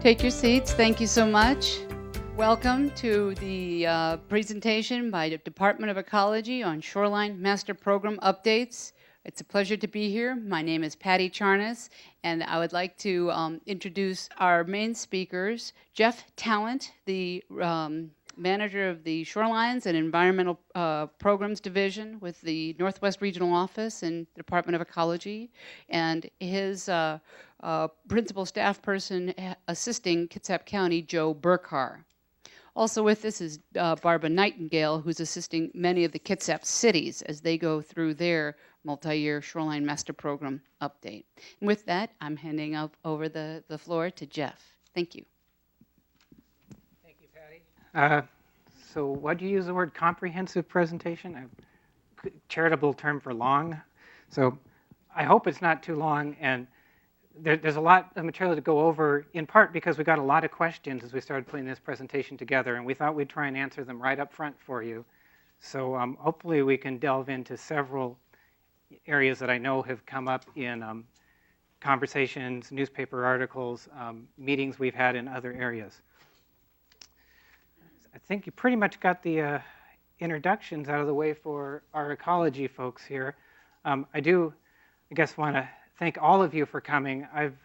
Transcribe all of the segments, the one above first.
Take your seats. Thank you so much. Welcome to the presentation by the Department of Ecology on Shoreline Master Program updates. It's a pleasure to be here. My name is Patty Charnas, and I would like to introduce our main speakers, Jeff Talent, the manager of the Shorelines and Environmental Programs Division with the Northwest Regional Office and Department of Ecology, and his principal staff person assisting Kitsap County, Joe Burkhar. Also with us is Barbara Nightingale, who's assisting many of the Kitsap cities as they go through their multi-year Shoreline Master Program update. And with that, I'm handing over the floor to Jeff. Thank you. Thank you, Patty. So what do you use the word comprehensive presentation? A charitable term for long. So I hope it's not too long, and there's a lot of material to go over, in part because we got a lot of questions as we started putting this presentation together, and we thought we'd try and answer them right up front for you. So hopefully we can delve into several areas that I know have come up in conversations, newspaper articles, meetings we've had in other areas. I think you pretty much got the introductions out of the way for our ecology folks here. I guess, want to thank all of you for coming. I've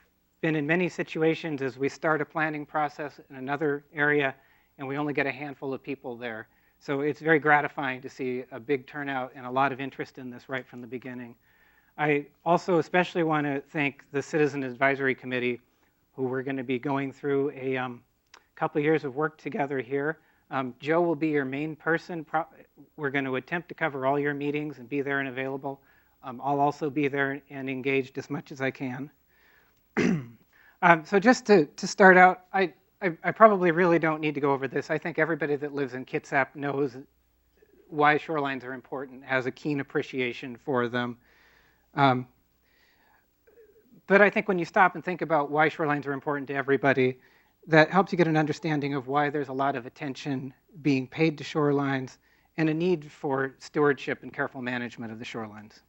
been in many situations as we start a planning process in another area, and we only get a handful of people there. So it's very gratifying to see a big turnout and a lot of interest in this right from the beginning. I also especially want to thank the Citizen Advisory Committee, who we're going to be going through a couple of years of work together here. Joe will be your main person. We're going to attempt to cover all your meetings and be there and available. I'll also be there and engaged as much as I can. So just to start out, I probably really don't need to go over this. I think everybody that lives in Kitsap knows why shorelines are important, has a keen appreciation for them. But I think when you stop and think about why shorelines are important to everybody, that helps you get an understanding of why there's a lot of attention being paid to shorelines and a need for stewardship and careful management of the shorelines.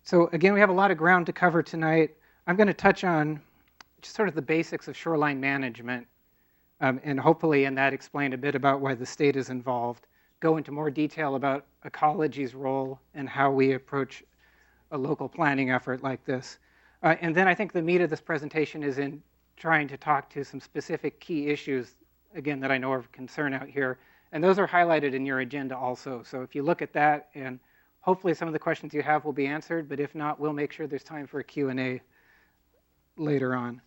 So again, we have a lot of ground to cover tonight. I'm going to touch on just sort of the basics of shoreline management, and hopefully in that explain a bit about why the state is involved, go into more detail about Ecologies' role and how we approach a local planning effort like this. And then I think the meat of this presentation is in trying to talk to some specific key issues, again, that I know are of concern out here. And those are highlighted in your agenda also. So if you look at that, and hopefully some of the questions you have will be answered, but if not, we'll make sure there's time for a Q&A later on.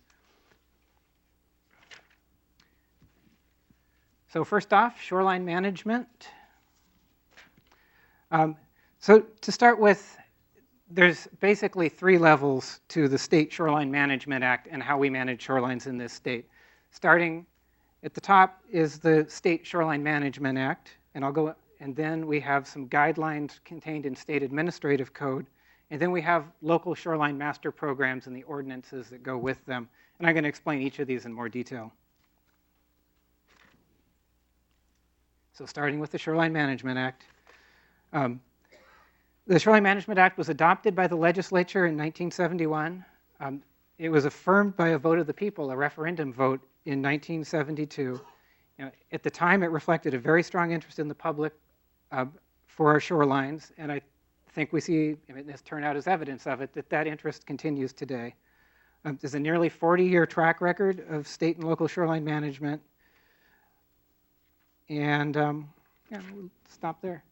So first off, shoreline management. So to start with, there's basically 3 levels to the State Shoreline Management Act and how we manage shorelines in this state. Starting at the top is the State Shoreline Management Act, and then we have some guidelines contained in State Administrative Code, and then we have local shoreline master programs and the ordinances that go with them. And I'm going to explain each of these in more detail. So starting with the Shoreline Management Act. The Shoreline Management Act was adopted by the legislature in 1971. It was affirmed by a vote of the people, a referendum vote, in 1972. At the time, it reflected a very strong interest in the public for our shorelines, and I think we see, this turnout is evidence of it, that interest continues today. There's a nearly 40-year track record of state and local shoreline management. And we'll stop there.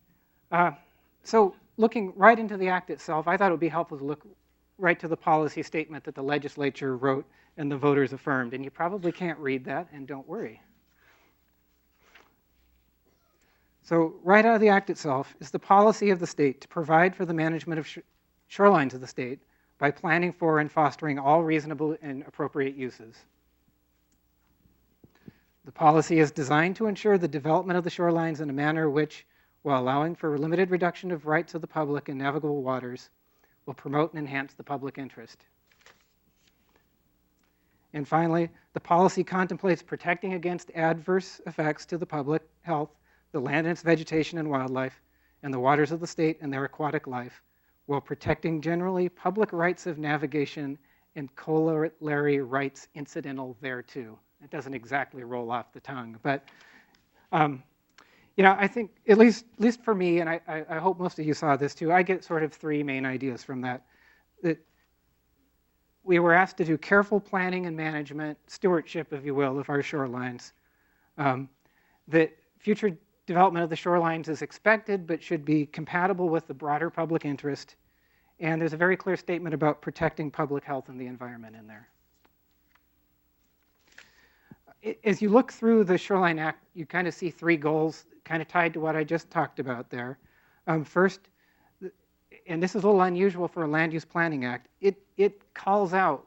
So looking right into the act itself, I thought it would be helpful to look right to the policy statement that the legislature wrote and the voters affirmed. And you probably can't read that, and don't worry. So right out of the act itself is the policy of the state to provide for the management of shorelines of the state by planning for and fostering all reasonable and appropriate uses. The policy is designed to ensure the development of the shorelines in a manner which, while allowing for limited reduction of rights of the public in navigable waters, will promote and enhance the public interest. And finally, the policy contemplates protecting against adverse effects to the public health, the land and its vegetation and wildlife, and the waters of the state and their aquatic life, while protecting generally public rights of navigation and corollary rights incidental thereto. It doesn't exactly roll off the tongue, but you know, I think at least for me, and I hope most of you saw this too, I get sort of three main ideas from that. That we were asked to do careful planning and management, stewardship, if you will, of our shorelines. That future development of the shorelines is expected, but should be compatible with the broader public interest. And there's a very clear statement about protecting public health and the environment in there. As you look through the Shoreline Act, you kind of see three goals kind of tied to what I just talked about there. First, and this is a little unusual for a land use planning act, it calls out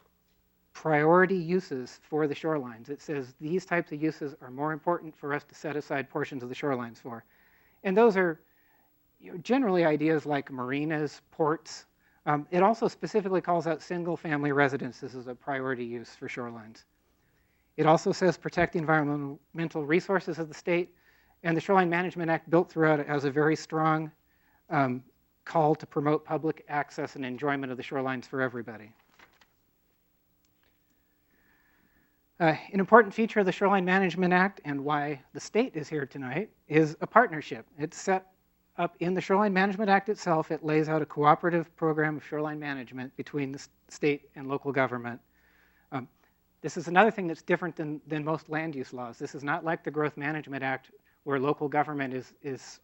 priority uses for the shorelines. It says these types of uses are more important for us to set aside portions of the shorelines for. And those are, you know, generally ideas like marinas, ports. It also specifically calls out single-family residences as a priority use for shorelines. It also says protect the environmental resources of the state, and the Shoreline Management Act built throughout it has a very strong call to promote public access and enjoyment of the shorelines for everybody. An important feature of the Shoreline Management Act, and why the state is here tonight, is a partnership. It's set up in the Shoreline Management Act itself. It lays out a cooperative program of shoreline management between the state and local government. This is another thing that's different than most land use laws. This is not like the Growth Management Act, where local government is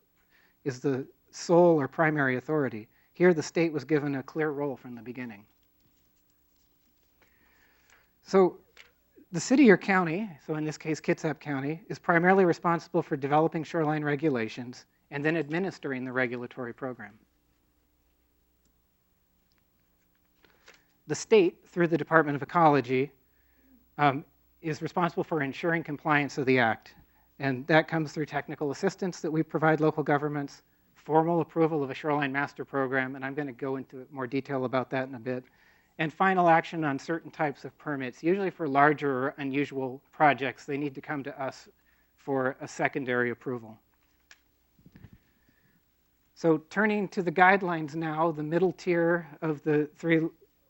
the sole or primary authority. Here, the state was given a clear role from the beginning. So the city or county, so in this case Kitsap County, is primarily responsible for developing shoreline regulations and then administering the regulatory program. The state, through the Department of Ecology, is responsible for ensuring compliance of the Act. And that comes through technical assistance that we provide local governments, formal approval of a Shoreline Master Program, and I'm going to go into more detail about that in a bit, and final action on certain types of permits. Usually for larger or unusual projects, they need to come to us for a secondary approval. So turning to the guidelines now, the middle tier of the three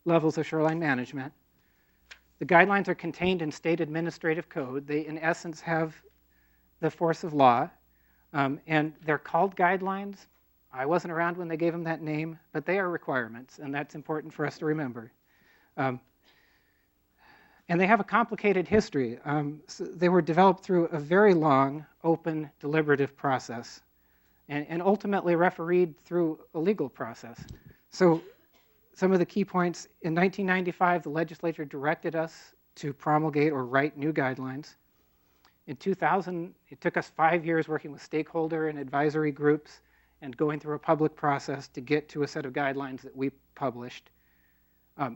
levels of shoreline management. The guidelines are contained in state administrative code. They, in essence, have the force of law, and they're called guidelines. I wasn't around when they gave them that name, but they are requirements, and that's important for us to remember. And they have a complicated history. So they were developed through a very long, open, deliberative process, and ultimately refereed through a legal process. So some of the key points: in 1995, the legislature directed us to promulgate or write new guidelines. In 2000, it took us 5 years working with stakeholder and advisory groups and going through a public process to get to a set of guidelines that we published.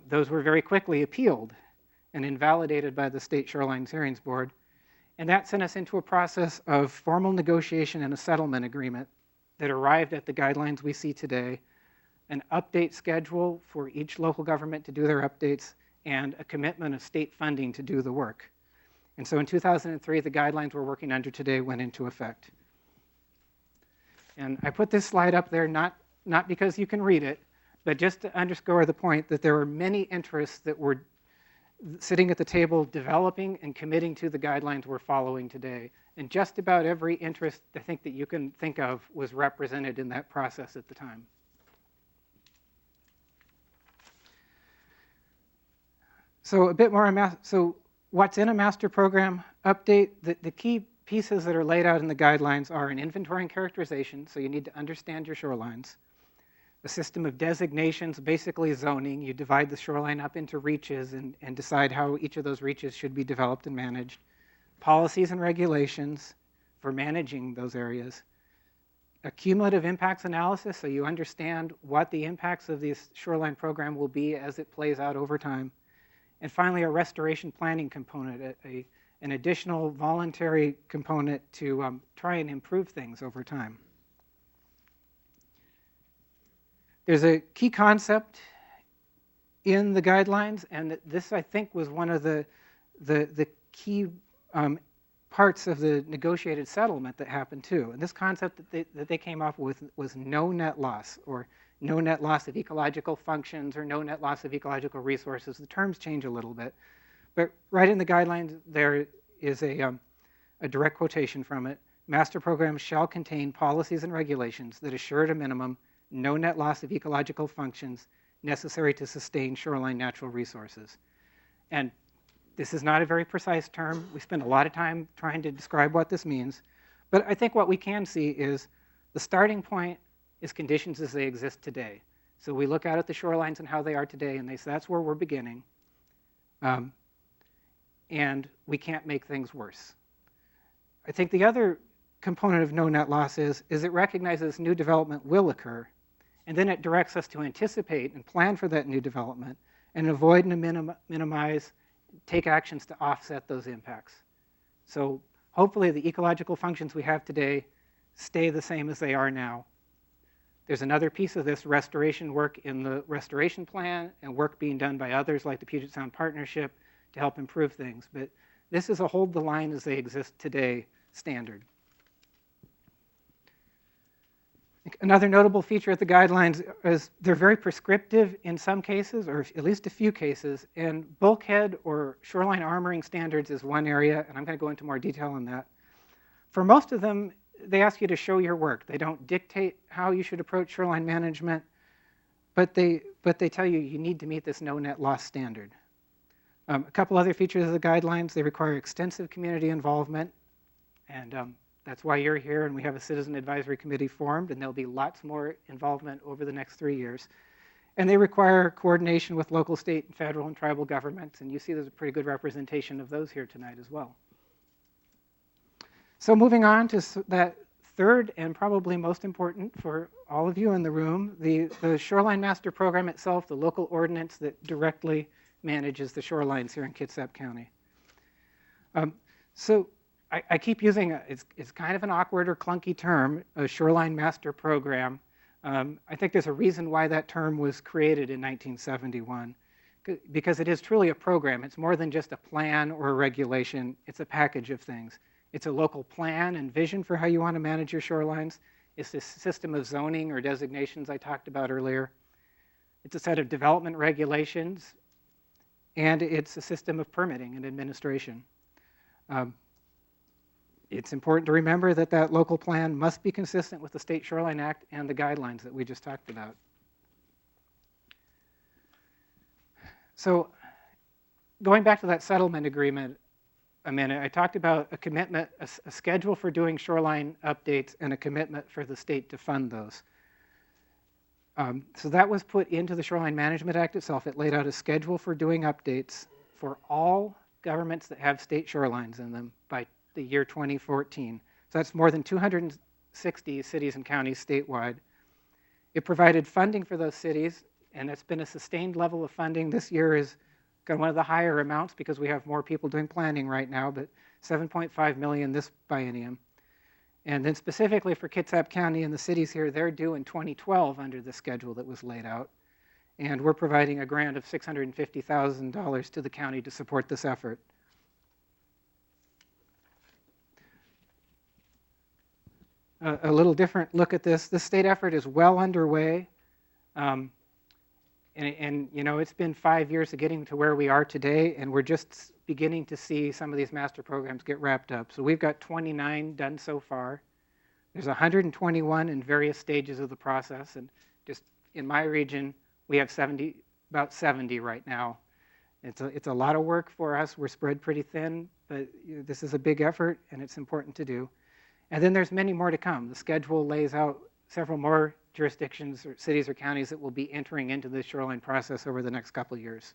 Those were very quickly appealed and invalidated by the State Shoreline Hearings Board. And that sent us into a process of formal negotiation and a settlement agreement that arrived at the guidelines we see today, an update schedule for each local government to do their updates, and a commitment of state funding to do the work. And so in 2003, the guidelines we're working under today went into effect. And I put this slide up there not because you can read it, but just to underscore the point that there were many interests that were sitting at the table developing and committing to the guidelines we're following today. And just about every interest I think that you can think of was represented in that process at the time. So a bit more on so what's in a master program update? The key pieces that are laid out in the guidelines are an inventory and characterization, so you need to understand your shorelines. A system of designations, basically zoning. You divide the shoreline up into reaches and decide how each of those reaches should be developed and managed. Policies and regulations for managing those areas. A cumulative impacts analysis, so you understand what the impacts of this shoreline program will be as it plays out over time. And finally, a restoration planning component, an additional voluntary component to try and improve things over time. There's a key concept in the guidelines, and this, I think, was one of the key parts of the negotiated settlement that happened too. And this concept that they came up with was no net loss, or no net loss of ecological functions or no net loss of ecological resources. The terms change a little bit. But right in the guidelines, there is a direct quotation from it. Master programs shall contain policies and regulations that assure at a minimum no net loss of ecological functions necessary to sustain shoreline natural resources. And this is not a very precise term. We spend a lot of time trying to describe what this means. But I think what we can see is the starting point is conditions as they exist today. So we look out at the shorelines and how they are today, and they say that's where we're beginning. And we can't make things worse. I think the other component of no net loss is it recognizes new development will occur, and then it directs us to anticipate and plan for that new development and avoid and minimize, take actions to offset those impacts. So hopefully the ecological functions we have today stay the same as they are now. There's another piece of this restoration work in the restoration plan and work being done by others like the Puget Sound Partnership to help improve things. But this is a hold the line as they exist today standard. Another notable feature of the guidelines is they're very prescriptive in some cases, or at least a few cases, and bulkhead or shoreline armoring standards is one area, and I'm going to go into more detail on that. For most of them, they ask you to show your work. They don't dictate how you should approach shoreline management, but they tell you you need to meet this no net loss standard. A couple other features of the guidelines, they require extensive community involvement, and that's why you're here, and we have a citizen advisory committee formed, and there'll be lots more involvement over the next 3 years. And they require coordination with local, state, and federal and tribal governments, and you see there's a pretty good representation of those here tonight as well. So moving on to that third and probably most important for all of you in the room, the Shoreline Master Program itself, the local ordinance that directly manages the shorelines here in Kitsap County. So I keep using, it's kind of an awkward or clunky term, a Shoreline Master Program. I think there's a reason why that term was created in 1971, because it is truly a program. It's more than just a plan or a regulation. It's a package of things. It's a local plan and vision for how you want to manage your shorelines. It's this system of zoning or designations I talked about earlier. It's a set of development regulations, and it's a system of permitting and administration. It's important to remember that that local plan must be consistent with the State Shoreline Act and the guidelines that we just talked about. So going back to that settlement agreement a minute, I talked about a commitment, a schedule for doing shoreline updates and a commitment for the state to fund those. So that was put into the Shoreline Management Act itself. It laid out a schedule for doing updates for all governments that have state shorelines in them by the year 2014. So that's more than 260 cities and counties statewide. It provided funding for those cities, and it's been a sustained level of funding. This year is got one of the higher amounts because we have more people doing planning right now, but $7.5 million this biennium. And then specifically for Kitsap County and the cities here, they're due in 2012 under the schedule that was laid out. And we're providing a grant of $650,000 to the county to support this effort. A little different look at this. This state effort is well underway. And you know, it's been 5 years of getting to where we are today, and we're just beginning to see some of these master programs get wrapped up. So we've got 29 done so far. There's 121 in various stages of the process, and just in my region, we have about 70 right now. It's a lot of work for us. We're spread pretty thin, but this is a big effort, and it's important to do. And then there's many more to come. The schedule lays out several more jurisdictions or cities or counties that will be entering into the shoreline process over the next couple of years.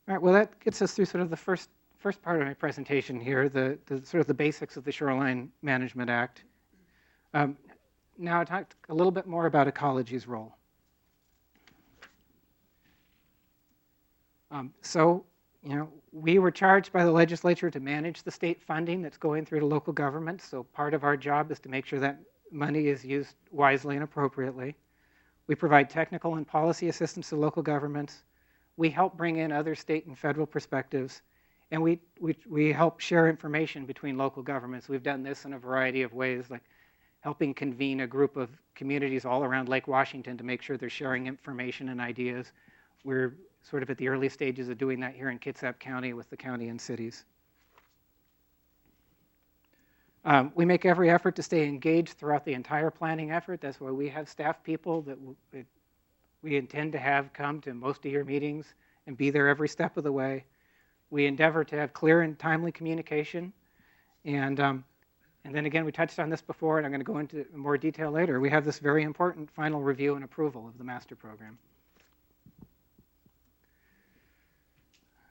All right, well, that gets us through sort of the first part of my presentation here, the sort of the basics of the Shoreline Management Act. Now I'll talk a little bit more about Ecologies Role. So, you know, we were charged by the legislature to manage the state funding that's going through to local governments. So part of our job is to make sure that money is used wisely and appropriately. We provide technical and policy assistance to local governments. We help bring in other state and federal perspectives. And we help share information between local governments. We've done this in a variety of ways, like helping convene a group of communities all around Lake Washington to make sure they're sharing information and ideas. We're sort of at the early stages of doing that here in Kitsap County with the county and cities. We make every effort to stay engaged throughout the entire planning effort. That's why we have staff people that we intend to have come to most of your meetings and be there every step of the way. We endeavor to have clear and timely communication. And then again, we touched on this before, and I'm going to go into more detail later. We have this very important final review and approval of the master program.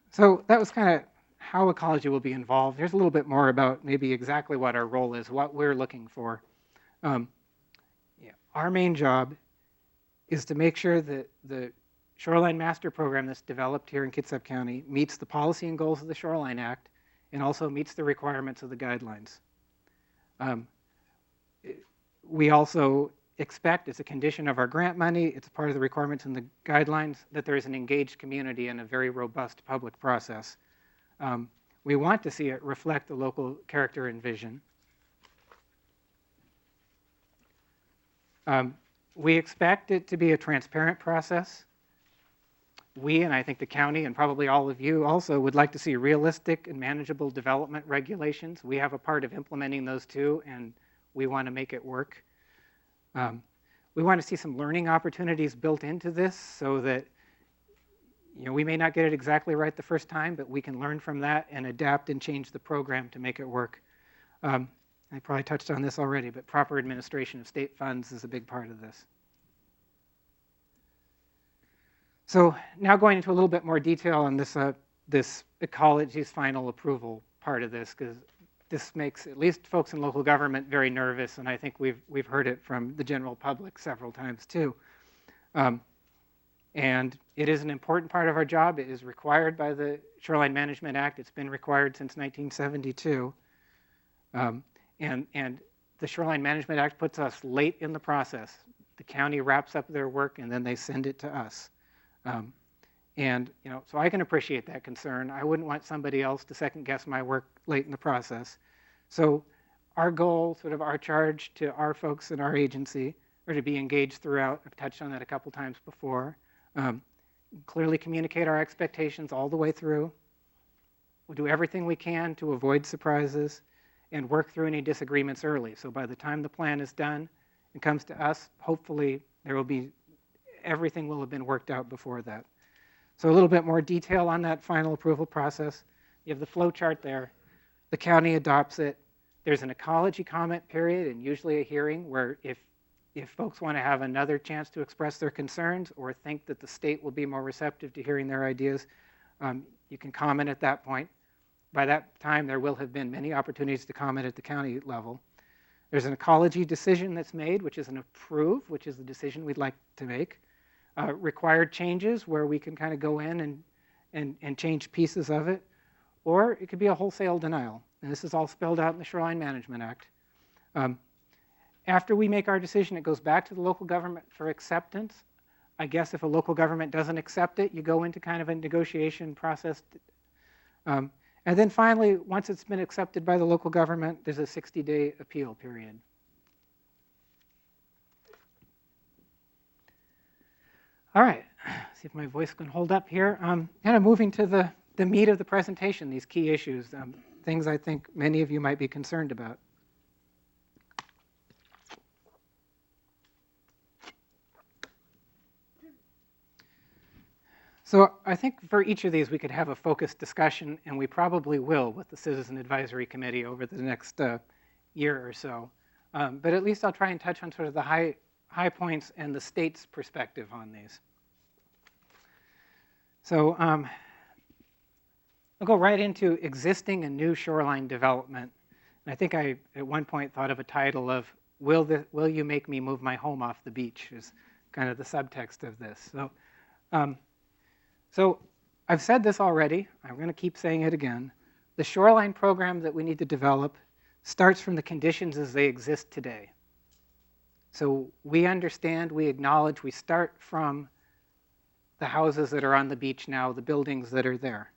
So that was kind of how ecology will be involved. Here's a little bit more about maybe exactly what our role is, what we're looking for. Our main job is to make sure that the Shoreline Master Program that's developed here in Kitsap County meets the policy and goals of the Shoreline Act and also meets the requirements of the guidelines. We also expect, as a condition of our grant money, it's part of the requirements in the guidelines, that there is an engaged community and a very robust public process. We want to see it reflect the local character and vision. We expect it to be a transparent process. We, and I think the county and probably all of you also, would like to see realistic and manageable development regulations. We have a part of implementing those too, and we want to make it work. We want to see some learning opportunities built into this so that we may not get it exactly right the first time, but we can learn from that and adapt and change the program to make it work. I probably touched on this already, but proper administration of state funds is a big part of this. So now going into a little bit more detail on this, this Ecologies final approval part of this, because this makes at least folks in local government very nervous, and I think we've heard it from the general public several times too. And it is an important part of our job. It is required by the Shoreline Management Act. It's been required since 1972. And the Shoreline Management Act puts us late in the process. The county wraps up their work and then they send it to us. So I can appreciate that concern. I wouldn't want somebody else to second guess my work late in the process. So our goal, sort of our charge to our folks in our agency, are to be engaged throughout. I've touched on that a couple times before. Clearly communicate our expectations all the way through. We'll do everything we can to avoid surprises and work through any disagreements early. So by the time the plan is done and comes to us, hopefully everything will have been worked out before that. So a little bit more detail on that final approval process. You have the flow chart there. The county adopts it. There's an ecology comment period and usually a hearing where if folks want to have another chance to express their concerns or think that the state will be more receptive to hearing their ideas, you can comment at that point. By that time, there will have been many opportunities to comment at the county level. There's an ecology decision that's made, which is an approve, which is the decision we'd like to make. Required changes where we can kind of go in and change pieces of it. Or it could be a wholesale denial. And this is all spelled out in the Shoreline Management Act. After we make our decision, it goes back to the local government for acceptance. I guess if a local government doesn't accept it, you go into kind of a negotiation process. And then finally, once it's been accepted by the local government, there's a 60-day appeal period. All right, see if my voice can hold up here. Kind of moving to the meat of the presentation, these key issues, things I think many of you might be concerned about. So I think for each of these, we could have a focused discussion, and we probably will with the Citizen Advisory Committee over the next year or so. But at least I'll try and touch on sort of the high points and the state's perspective on these. So I'll go right into existing and new shoreline development. And I think I, at one point, thought of a title of, Will You Make Me Move My Home Off the Beach, is kind of the subtext of this. So I've said this already. I'm going to keep saying it again. The shoreline program that we need to develop starts from the conditions as they exist today. So we understand, we acknowledge, we start from the houses that are on the beach now, the buildings that are there.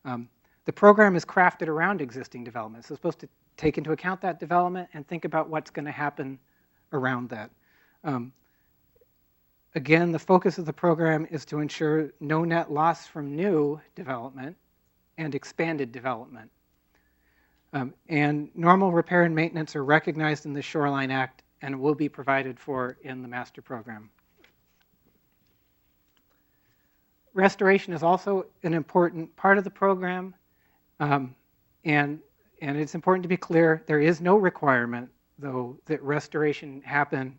The program is crafted around existing development. So it's supposed to take into account that development and think about what's going to happen around that. Again, the focus of the program is to ensure no net loss from new development and expanded development. And normal repair and maintenance are recognized in the Shoreline Act and will be provided for in the master program. Restoration is also an important part of the program, and it's important to be clear, there is no requirement, though, that restoration happen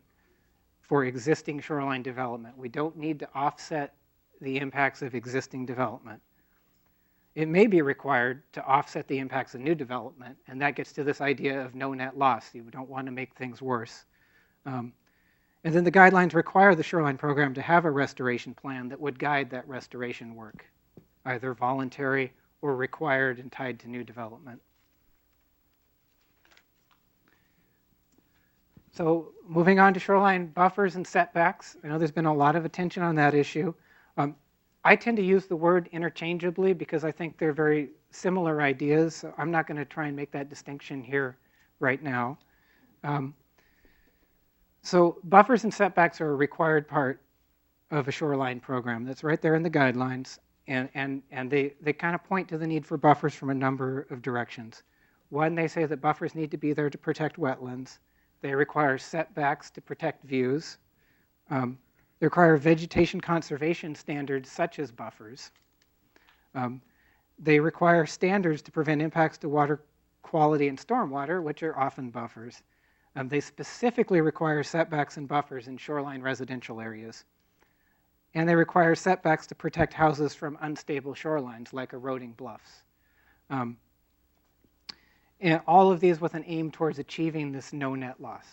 for existing shoreline development. We don't need to offset the impacts of existing development. It may be required to offset the impacts of new development, and that gets to this idea of no net loss. You don't want to make things worse. And then the guidelines require the shoreline program to have a restoration plan that would guide that restoration work, either voluntary or required and tied to new development. So moving on to shoreline buffers and setbacks. I know there's been a lot of attention on that issue. I tend to use the word interchangeably because I think they're very similar ideas. So I'm not going to try and make that distinction here right now. So buffers and setbacks are a required part of a shoreline program. That's right there in the guidelines. And they kind of point to the need for buffers from a number of directions. One, they say that buffers need to be there to protect wetlands. They require setbacks to protect views. They require vegetation conservation standards such as buffers. They require standards to prevent impacts to water quality and stormwater, which are often buffers. They specifically require setbacks and buffers in shoreline residential areas. And they require setbacks to protect houses from unstable shorelines like eroding bluffs. And all of these with an aim towards achieving this no net loss.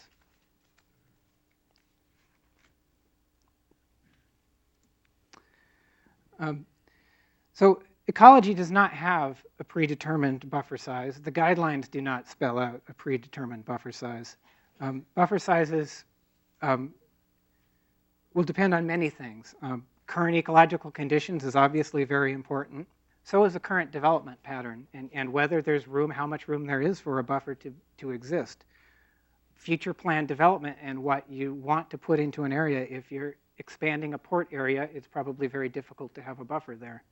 So ecology does not have a predetermined buffer size. The guidelines do not spell out a predetermined buffer size. Buffer sizes will depend on many things. Current ecological conditions is obviously very important. So is the current development pattern and whether there's room, how much room there is for a buffer to exist. Future planned development and what you want to put into an area. If you're expanding a port area, it's probably very difficult to have a buffer there.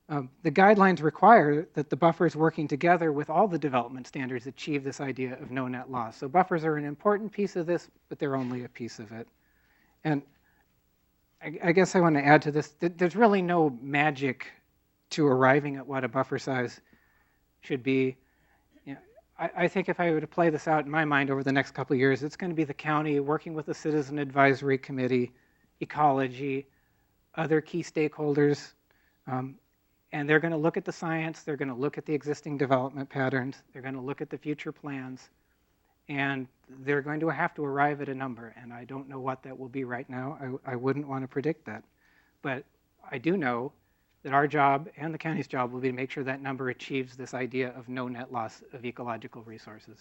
The guidelines require that the buffers working together with all the development standards achieve this idea of no net loss. So buffers are an important piece of this, but they're only a piece of it. And I guess I want to add to this, there's really no magic to arriving at what a buffer size should be. You know, I think if I were to play this out in my mind over the next couple of years, it's going to be the county working with the Citizen Advisory Committee, ecology, other key stakeholders, and they're going to look at the science, they're going to look at the existing development patterns, they're going to look at the future plans, and they're going to have to arrive at a number. And I don't know what that will be right now. I wouldn't want to predict that. But I do know that our job and the county's job will be to make sure that number achieves this idea of no net loss of ecological resources.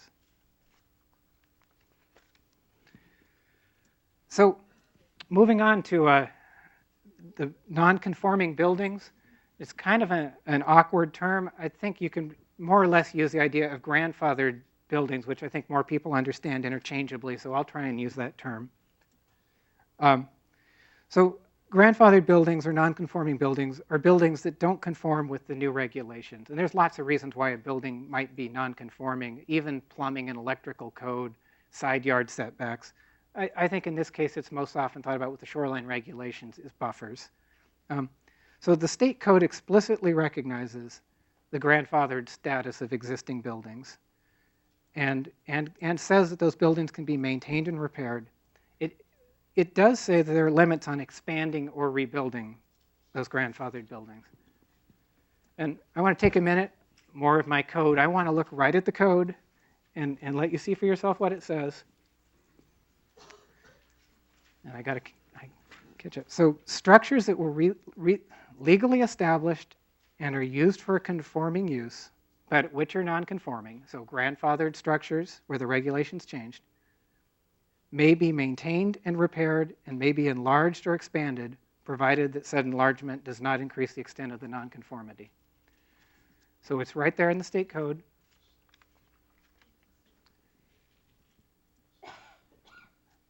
So moving on to the non-conforming buildings. It's kind of an awkward term. I think you can more or less use the idea of grandfathered buildings, which I think more people understand interchangeably, so I'll try and use that term. So grandfathered buildings or non-conforming buildings are buildings that don't conform with the new regulations. And there's lots of reasons why a building might be non-conforming, even plumbing and electrical code, side yard setbacks. I think in this case, it's most often thought about with the shoreline regulations is buffers. So the state code explicitly recognizes the grandfathered status of existing buildings and says that those buildings can be maintained and repaired. It does say that there are limits on expanding or rebuilding those grandfathered buildings. And I want to take a minute, more of my code. I want to look right at the code and let you see for yourself what it says. And I got to catch up. So structures that were legally established and are used for a conforming use, but which are non-conforming, so grandfathered structures where the regulations changed, may be maintained and repaired and may be enlarged or expanded, provided that said enlargement does not increase the extent of the nonconformity. So it's right there in the state code.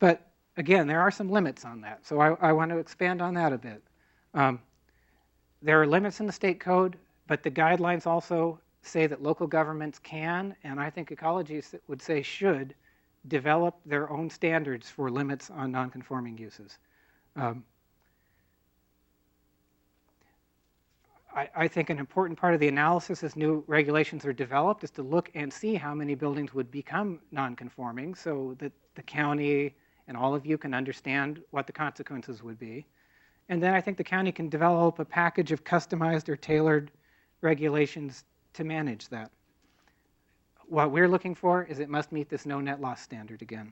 But again, there are some limits on that. So I want to expand on that a bit. There are limits in the state code, but the guidelines also say that local governments can, and I think ecologies would say should, develop their own standards for limits on non-conforming uses. I think an important part of the analysis as new regulations are developed is to look and see how many buildings would become non-conforming so that the county and all of you can understand what the consequences would be. And then I think the county can develop a package of customized or tailored regulations to manage that. What we're looking for is it must meet this no net loss standard again.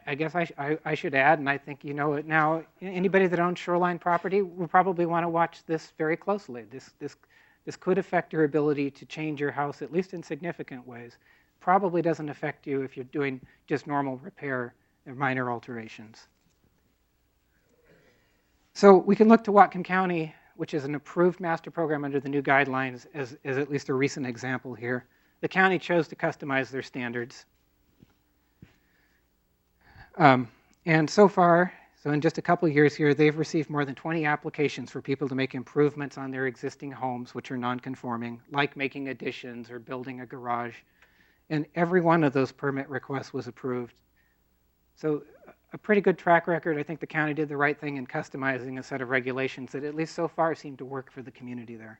I guess I should add, and I think you know it now, anybody that owns shoreline property will probably want to watch this very closely. This could affect your ability to change your house, at least in significant ways. Probably doesn't affect you if you're doing just normal repair or minor alterations. So we can look to Whatcom County, which is an approved master program under the new guidelines, as at least a recent example here. The county chose to customize their standards. And so far, so in just a couple of years here, they've received more than 20 applications for people to make improvements on their existing homes, which are non-conforming, like making additions or building a garage. And every one of those permit requests was approved. So a pretty good track record. I think the county did the right thing in customizing a set of regulations that at least so far seem to work for the community there.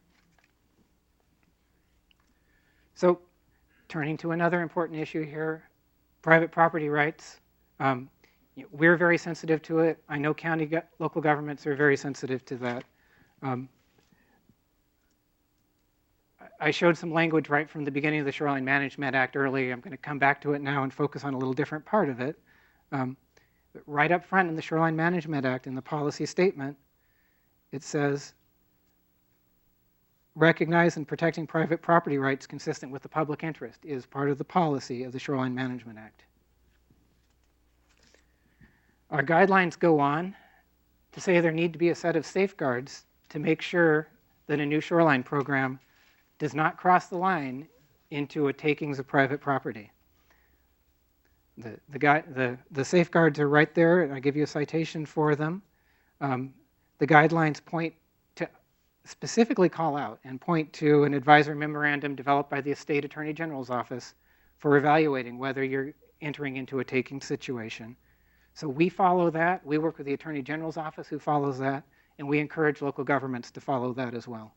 So turning to another important issue here, private property rights. We're very sensitive to it. I know local governments are very sensitive to that. I showed some language right from the beginning of the Shoreline Management Act earlier. I'm going to come back to it now and focus on a little different part of it. But right up front in the Shoreline Management Act, in the policy statement, it says, recognize and protecting private property rights consistent with the public interest is part of the policy of the Shoreline Management Act. Our guidelines go on to say there need to be a set of safeguards to make sure that a new shoreline program does not cross the line into a takings of private property. The safeguards are right there, and I give you a citation for them. The guidelines point to specifically call out and point to an advisory memorandum developed by the State Attorney General's office for evaluating whether you're entering into a taking situation. So we follow that. We work with the Attorney General's office who follows that, and we encourage local governments to follow that as well.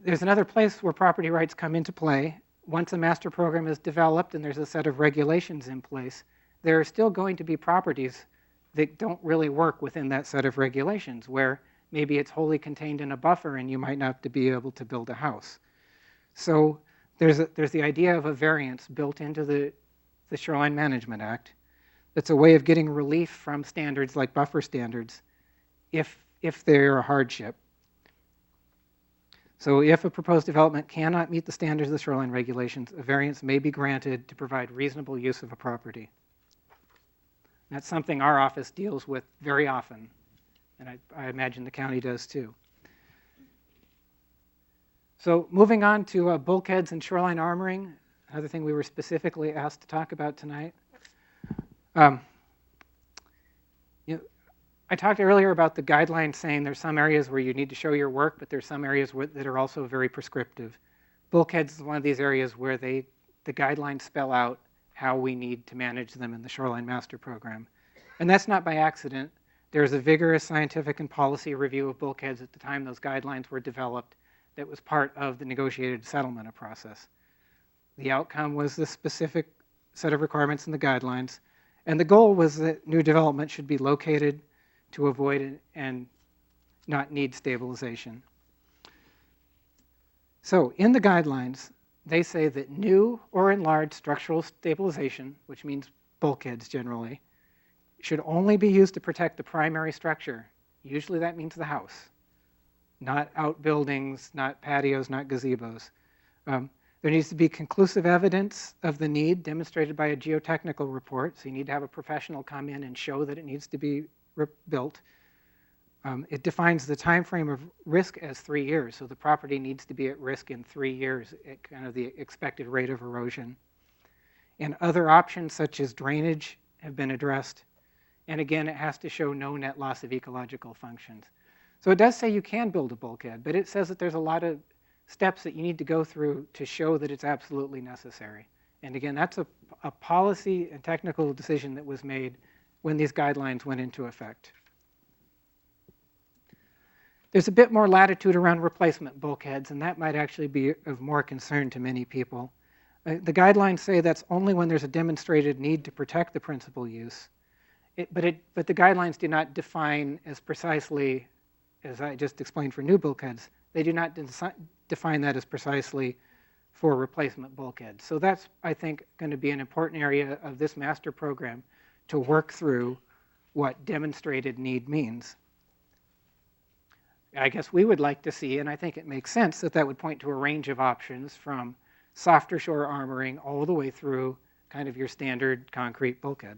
There's another place where property rights come into play. Once a master program is developed and there's a set of regulations in place, there are still going to be properties that don't really work within that set of regulations, where maybe it's wholly contained in a buffer and you might not be able to build a house. So there's the idea of a variance built into the Shoreline Management Act. That's a way of getting relief from standards like buffer standards if they're a hardship. So if a proposed development cannot meet the standards of the shoreline regulations, a variance may be granted to provide reasonable use of a property. That's something our office deals with very often, and I imagine the county does too. So moving on to bulkheads and shoreline armoring, another thing we were specifically asked to talk about tonight. I talked earlier about the guidelines saying there's some areas where you need to show your work, but there's some areas that are also very prescriptive. Bulkheads is one of these areas where the guidelines spell out how we need to manage them in the Shoreline Master Program. And that's not by accident. There's a vigorous scientific and policy review of bulkheads at the time those guidelines were developed that was part of the negotiated settlement process. The outcome was the specific set of requirements in the guidelines, and the goal was that new development should be located to avoid and not need stabilization. So in the guidelines, they say that new or enlarged structural stabilization, which means bulkheads generally, should only be used to protect the primary structure. Usually that means the house, not outbuildings, not patios, not gazebos. There needs to be conclusive evidence of the need demonstrated by a geotechnical report. So you need to have a professional come in and show that it needs to be built. It defines the time frame of risk as 3 years, so the property needs to be at risk in 3 years at kind of the expected rate of erosion. And other options such as drainage have been addressed. And again, it has to show no net loss of ecological functions. So it does say you can build a bulkhead, but it says that there's a lot of steps that you need to go through to show that it's absolutely necessary. And again, that's a policy and technical decision that was made when these guidelines went into effect. There's a bit more latitude around replacement bulkheads, and that might actually be of more concern to many people. The guidelines say that's only when there's a demonstrated need to protect the principal use. But the guidelines do not define as precisely as I just explained for new bulkheads. They do not define that as precisely for replacement bulkheads. So that's, I think, going to be an important area of this master program to work through what demonstrated need means. I guess we would like to see, and I think it makes sense, that would point to a range of options from softer shore armoring all the way through kind of your standard concrete bulkhead.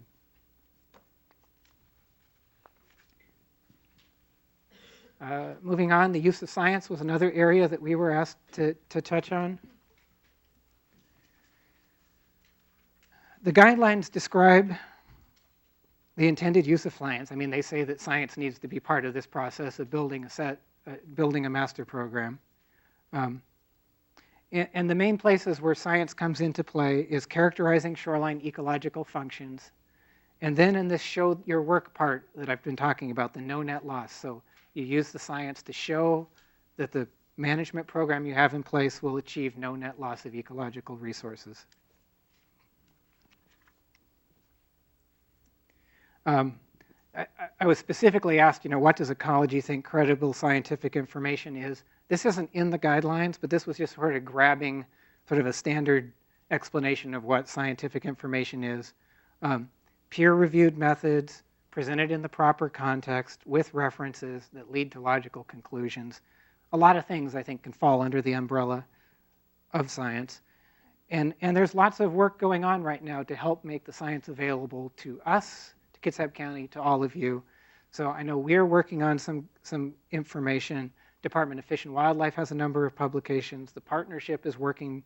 Moving on, the use of science was another area that we were asked to touch on. The guidelines describe the intended use of science. I mean, they say that science needs to be part of this process of building a master program. And the main places where science comes into play is characterizing shoreline ecological functions. And then in this show your work part that I've been talking about, the no net loss. So you use the science to show that the management program you have in place will achieve no net loss of ecological resources. I was specifically asked, what does ecology think credible scientific information is? This isn't in the guidelines, but this was just sort of grabbing sort of a standard explanation of what scientific information is. Peer-reviewed methods, presented in the proper context with references that lead to logical conclusions. A lot of things, I think, can fall under the umbrella of science. And there's lots of work going on right now to help make the science available to us, to Kitsap County, to all of you. So I know we're working on some information. Department of Fish and Wildlife has a number of publications. The partnership is working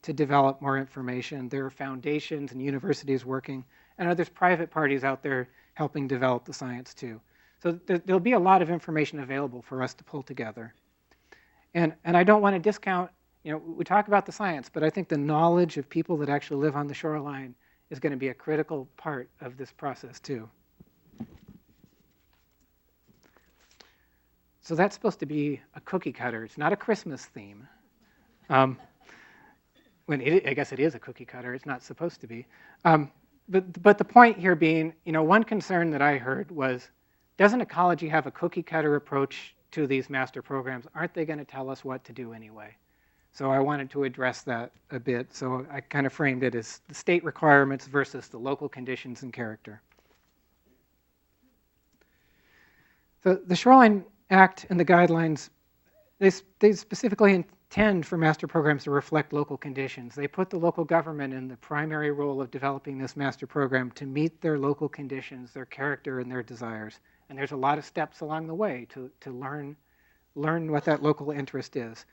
to develop more information. There are foundations and universities working. And there's private parties out there helping develop the science too. So there'll be a lot of information available for us to pull together. And I don't want to discount, we talk about the science, but I think the knowledge of people that actually live on the shoreline is going to be a critical part of this process too. So that's supposed to be a cookie cutter. It's not a Christmas theme. I guess it is a cookie cutter. It's not supposed to be. But the point here being, one concern that I heard was, doesn't ecology have a cookie cutter approach to these master programs? Aren't they going to tell us what to do anyway? So I wanted to address that a bit. So I kind of framed it as the state requirements versus the local conditions and character. So the Shoreline Act and the guidelines, they specifically intend for master programs to reflect local conditions. They put the local government in the primary role of developing this master program to meet their local conditions, their character, and their desires. And there's a lot of steps along the way to learn what that local interest is.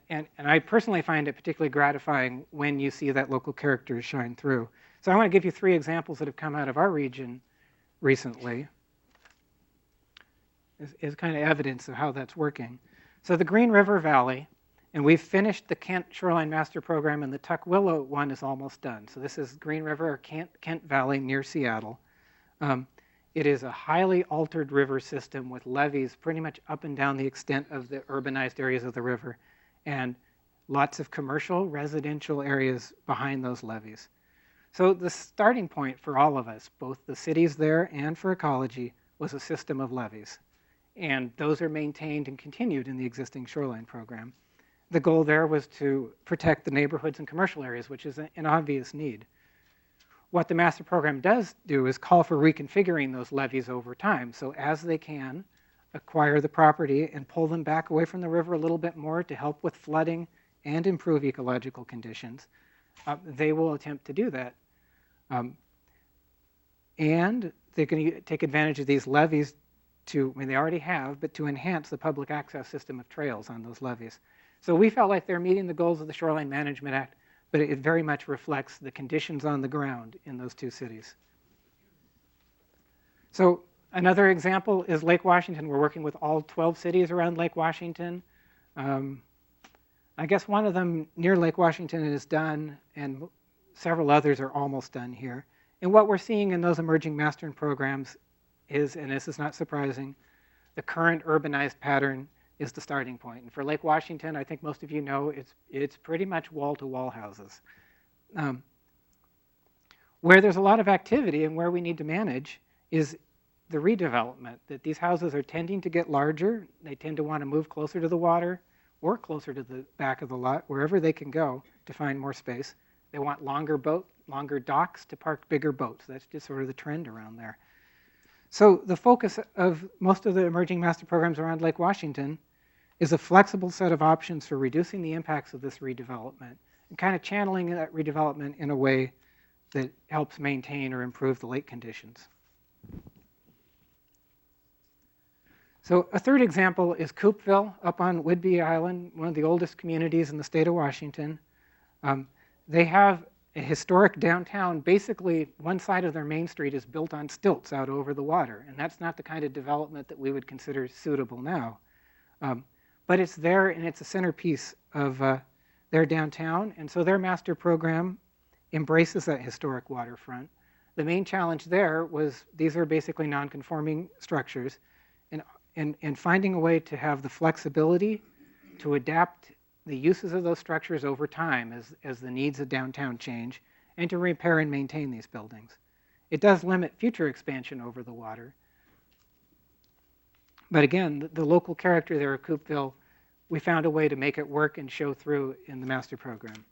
And I personally find it particularly gratifying when you see that local character shine through. So I want to give you 3 examples that have come out of our region recently as kind of evidence of how that's working. So the Green River Valley, and we've finished the Kent Shoreline Master Program, and the Tukwila one is almost done. So this is Green River or Kent Valley near Seattle. It is a highly altered river system with levees pretty much up and down the extent of the urbanized areas of the river, and lots of commercial, residential areas behind those levees. So the starting point for all of us, both the cities there and for ecology, was a system of levees. And those are maintained and continued in the existing shoreline program. The goal there was to protect the neighborhoods and commercial areas, which is an obvious need. What the master program does do is call for reconfiguring those levees over time. So as they can, acquire the property and pull them back away from the river a little bit more to help with flooding and improve ecological conditions. They will attempt to do that. And they're going to take advantage of these levees they already have, but to enhance the public access system of trails on those levees. So we felt like they're meeting the goals of the Shoreline Management Act, but it very much reflects the conditions on the ground in those two cities. So another example is Lake Washington. We're working with all 12 cities around Lake Washington. I guess one of them near Lake Washington is done, and several others are almost done here. And what we're seeing in those emerging master programs is, and this is not surprising, the current urbanized pattern is the starting point. And for Lake Washington, I think most of you know, it's pretty much wall-to-wall houses. Where there's a lot of activity and where we need to manage is the redevelopment, that these houses are tending to get larger. They tend to want to move closer to the water or closer to the back of the lot, wherever they can go to find more space. They want longer docks to park bigger boats. That's just sort of the trend around there. So the focus of most of the emerging master programs around Lake Washington is a flexible set of options for reducing the impacts of this redevelopment and kind of channeling that redevelopment in a way that helps maintain or improve the lake conditions. So a third example is Coupeville up on Whidbey Island, one of the oldest communities in the state of Washington. They have a historic downtown. Basically, one side of their main street is built on stilts out over the water, and that's not the kind of development that we would consider suitable now. But it's there, and it's a centerpiece of their downtown, and so their master program embraces that historic waterfront. The main challenge there was these are basically non-conforming structures, and finding a way to have the flexibility to adapt the uses of those structures over time as the needs of downtown change, and to repair and maintain these buildings. It does limit future expansion over the water. But again, the local character there at Coupeville, we found a way to make it work and show through in the master program.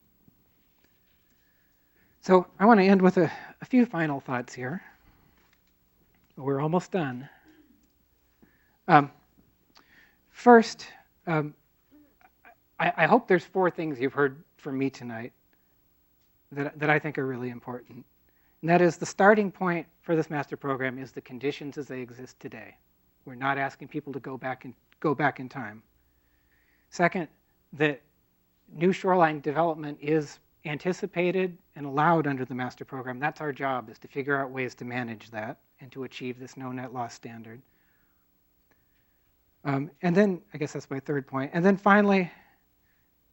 So I want to end with a few final thoughts here. We're almost done. First, I hope there's 4 things you've heard from me tonight that I think are really important. And that is the starting point for this master program is the conditions as they exist today. We're not asking people to go back in time. Second, that new shoreline development is anticipated and allowed under the master program. That's our job, is to figure out ways to manage that and to achieve this no net loss standard. And then, I guess that's my third point. And then finally,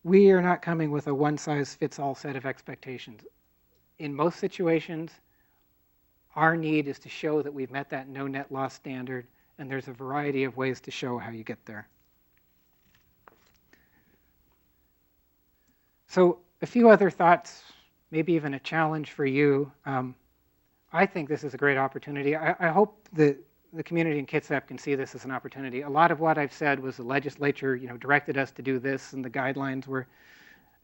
we are not coming with a one-size-fits-all set of expectations. In most situations, our need is to show that we've met that no net loss standard, and there's a variety of ways to show how you get there. So a few other thoughts, maybe even a challenge for you. I think this is a great opportunity. I hope that the community in Kitsap can see this as an opportunity. A lot of what I've said was the legislature, directed us to do this, and the guidelines were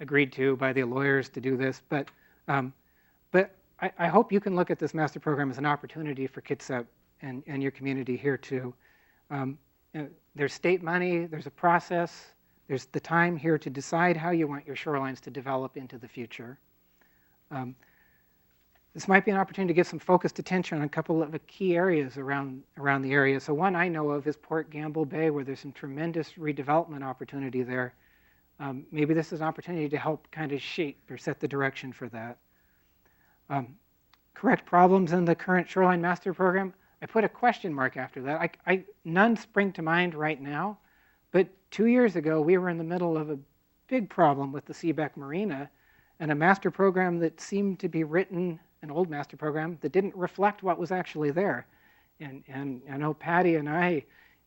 agreed to by the lawyers to do this. But I hope you can look at this master program as an opportunity for Kitsap and your community here too. There's state money, there's a process, there's the time here to decide how you want your shorelines to develop into the future. This might be an opportunity to give some focused attention on a couple of key areas around the area. So one I know of is Port Gamble Bay, where there's some tremendous redevelopment opportunity there. Maybe this is an opportunity to help kind of shape or set the direction for that. Correct problems in the current Shoreline Master Program. I put a question mark after that. None spring to mind right now, but 2 years ago, we were in the middle of a big problem with the Seebeck Marina and a master program that seemed to be written, an old master program, that didn't reflect what was actually there. And I know Patty and I,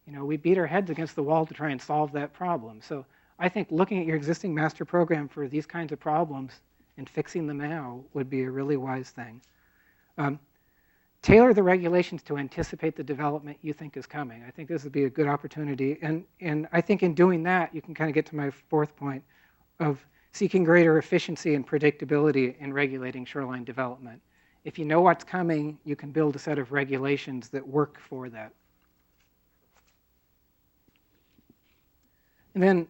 we beat our heads against the wall to try and solve that problem. So I think looking at your existing master program for these kinds of problems and fixing them now would be a really wise thing. Tailor the regulations to anticipate the development you think is coming. I think this would be a good opportunity. And I think in doing that, you can kind of get to my fourth point of seeking greater efficiency and predictability in regulating shoreline development. If you know what's coming, you can build a set of regulations that work for that. And then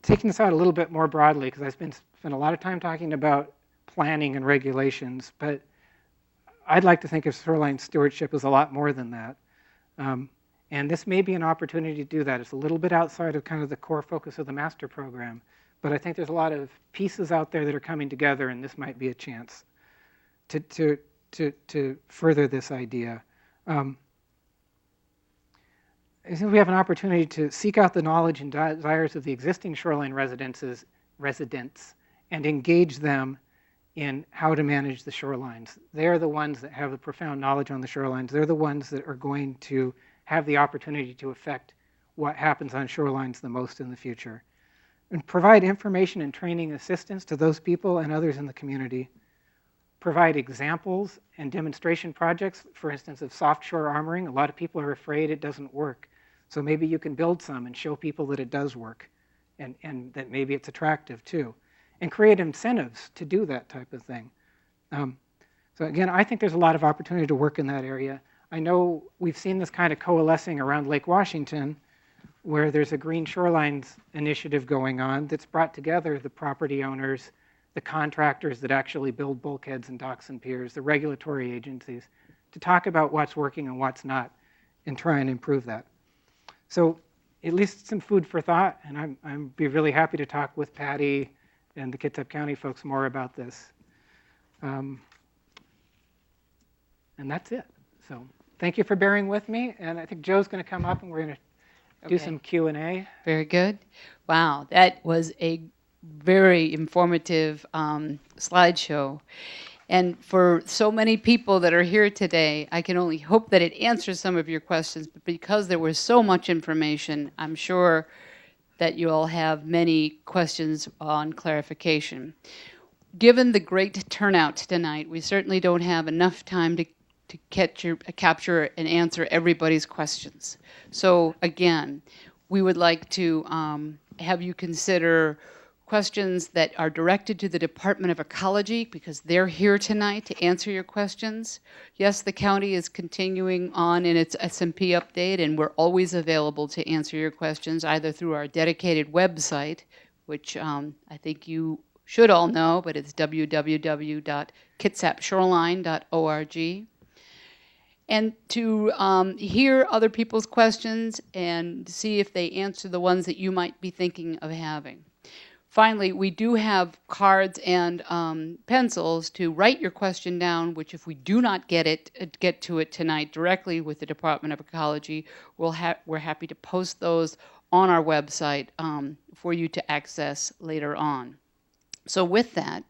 taking this out a little bit more broadly, because I spent a lot of time talking about planning and regulations, but I'd like to think of shoreline stewardship as a lot more than that. And this may be an opportunity to do that. It's a little bit outside of kind of the core focus of the master program, but I think there's a lot of pieces out there that are coming together, and this might be a chance to further this idea. I think we have an opportunity to seek out the knowledge and desires of the existing shoreline residents and engage them in how to manage the shorelines. They're the ones that have the profound knowledge on the shorelines. They're the ones that are going to have the opportunity to affect what happens on shorelines the most in the future. And provide information and training assistance to those people and others in the community. Provide examples and demonstration projects, for instance, of soft shore armoring. A lot of people are afraid it doesn't work. So maybe you can build some and show people that it does work and that maybe it's attractive too. And create incentives to do that type of thing. So again, I think there's a lot of opportunity to work in that area. I know we've seen this kind of coalescing around Lake Washington, where there's a Green Shorelines initiative going on that's brought together the property owners, the contractors that actually build bulkheads and docks and piers, the regulatory agencies, to talk about what's working and what's not and try and improve that. So at least some food for thought, and I'd be really happy to talk with Patty and the Kitsap County folks more about this. And that's it. So thank you for bearing with me, and I think Joe's going to come up and we're going to do some Q&A. Very good. Wow, that was a very informative slideshow. And for so many people that are here today, I can only hope that it answers some of your questions, but because there was so much information, I'm sure that you all have many questions on clarification. Given the great turnout tonight, we certainly don't have enough time to capture and answer everybody's questions. So again, we would like to have you consider questions that are directed to the Department of Ecology, because they're here tonight to answer your questions. Yes, the county is continuing on in its SMP update, and we're always available to answer your questions, either through our dedicated website, which I think you should all know, but it's www.kitsapshoreline.org. And to hear other people's questions and see if they answer the ones that you might be thinking of having. Finally, we do have cards and pencils to write your question down, which if we do not get to it tonight directly with the Department of Ecology, we're happy to post those on our website for you to access later on. So with that,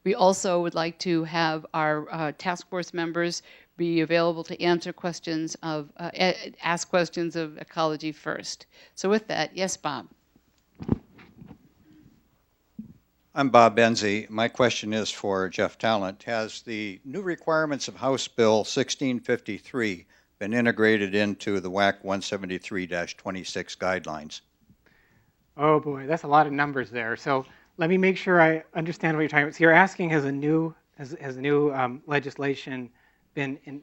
we also would like to have our task force members be available to answer questions ask questions of ecology first. So with that, yes, Bob. I'm Bob Benzie. My question is for Jeff Talent. Has the new requirements of House Bill 1653 been integrated into the WAC 173-26 guidelines? Oh boy, that's a lot of numbers there. So let me make sure I understand what you're talking about. So you're asking, has a new legislation been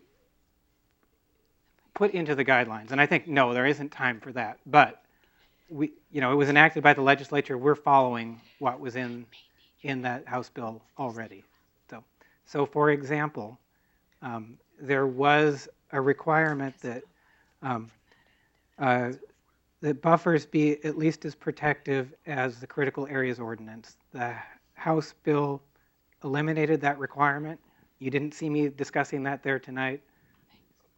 put into the guidelines? And I think no, there isn't time for that. But it was enacted by the legislature. We're following what was in that House bill already. So for example, there was a requirement that that buffers be at least as protective as the critical areas ordinance. The House bill eliminated that requirement. You didn't see me discussing that there tonight.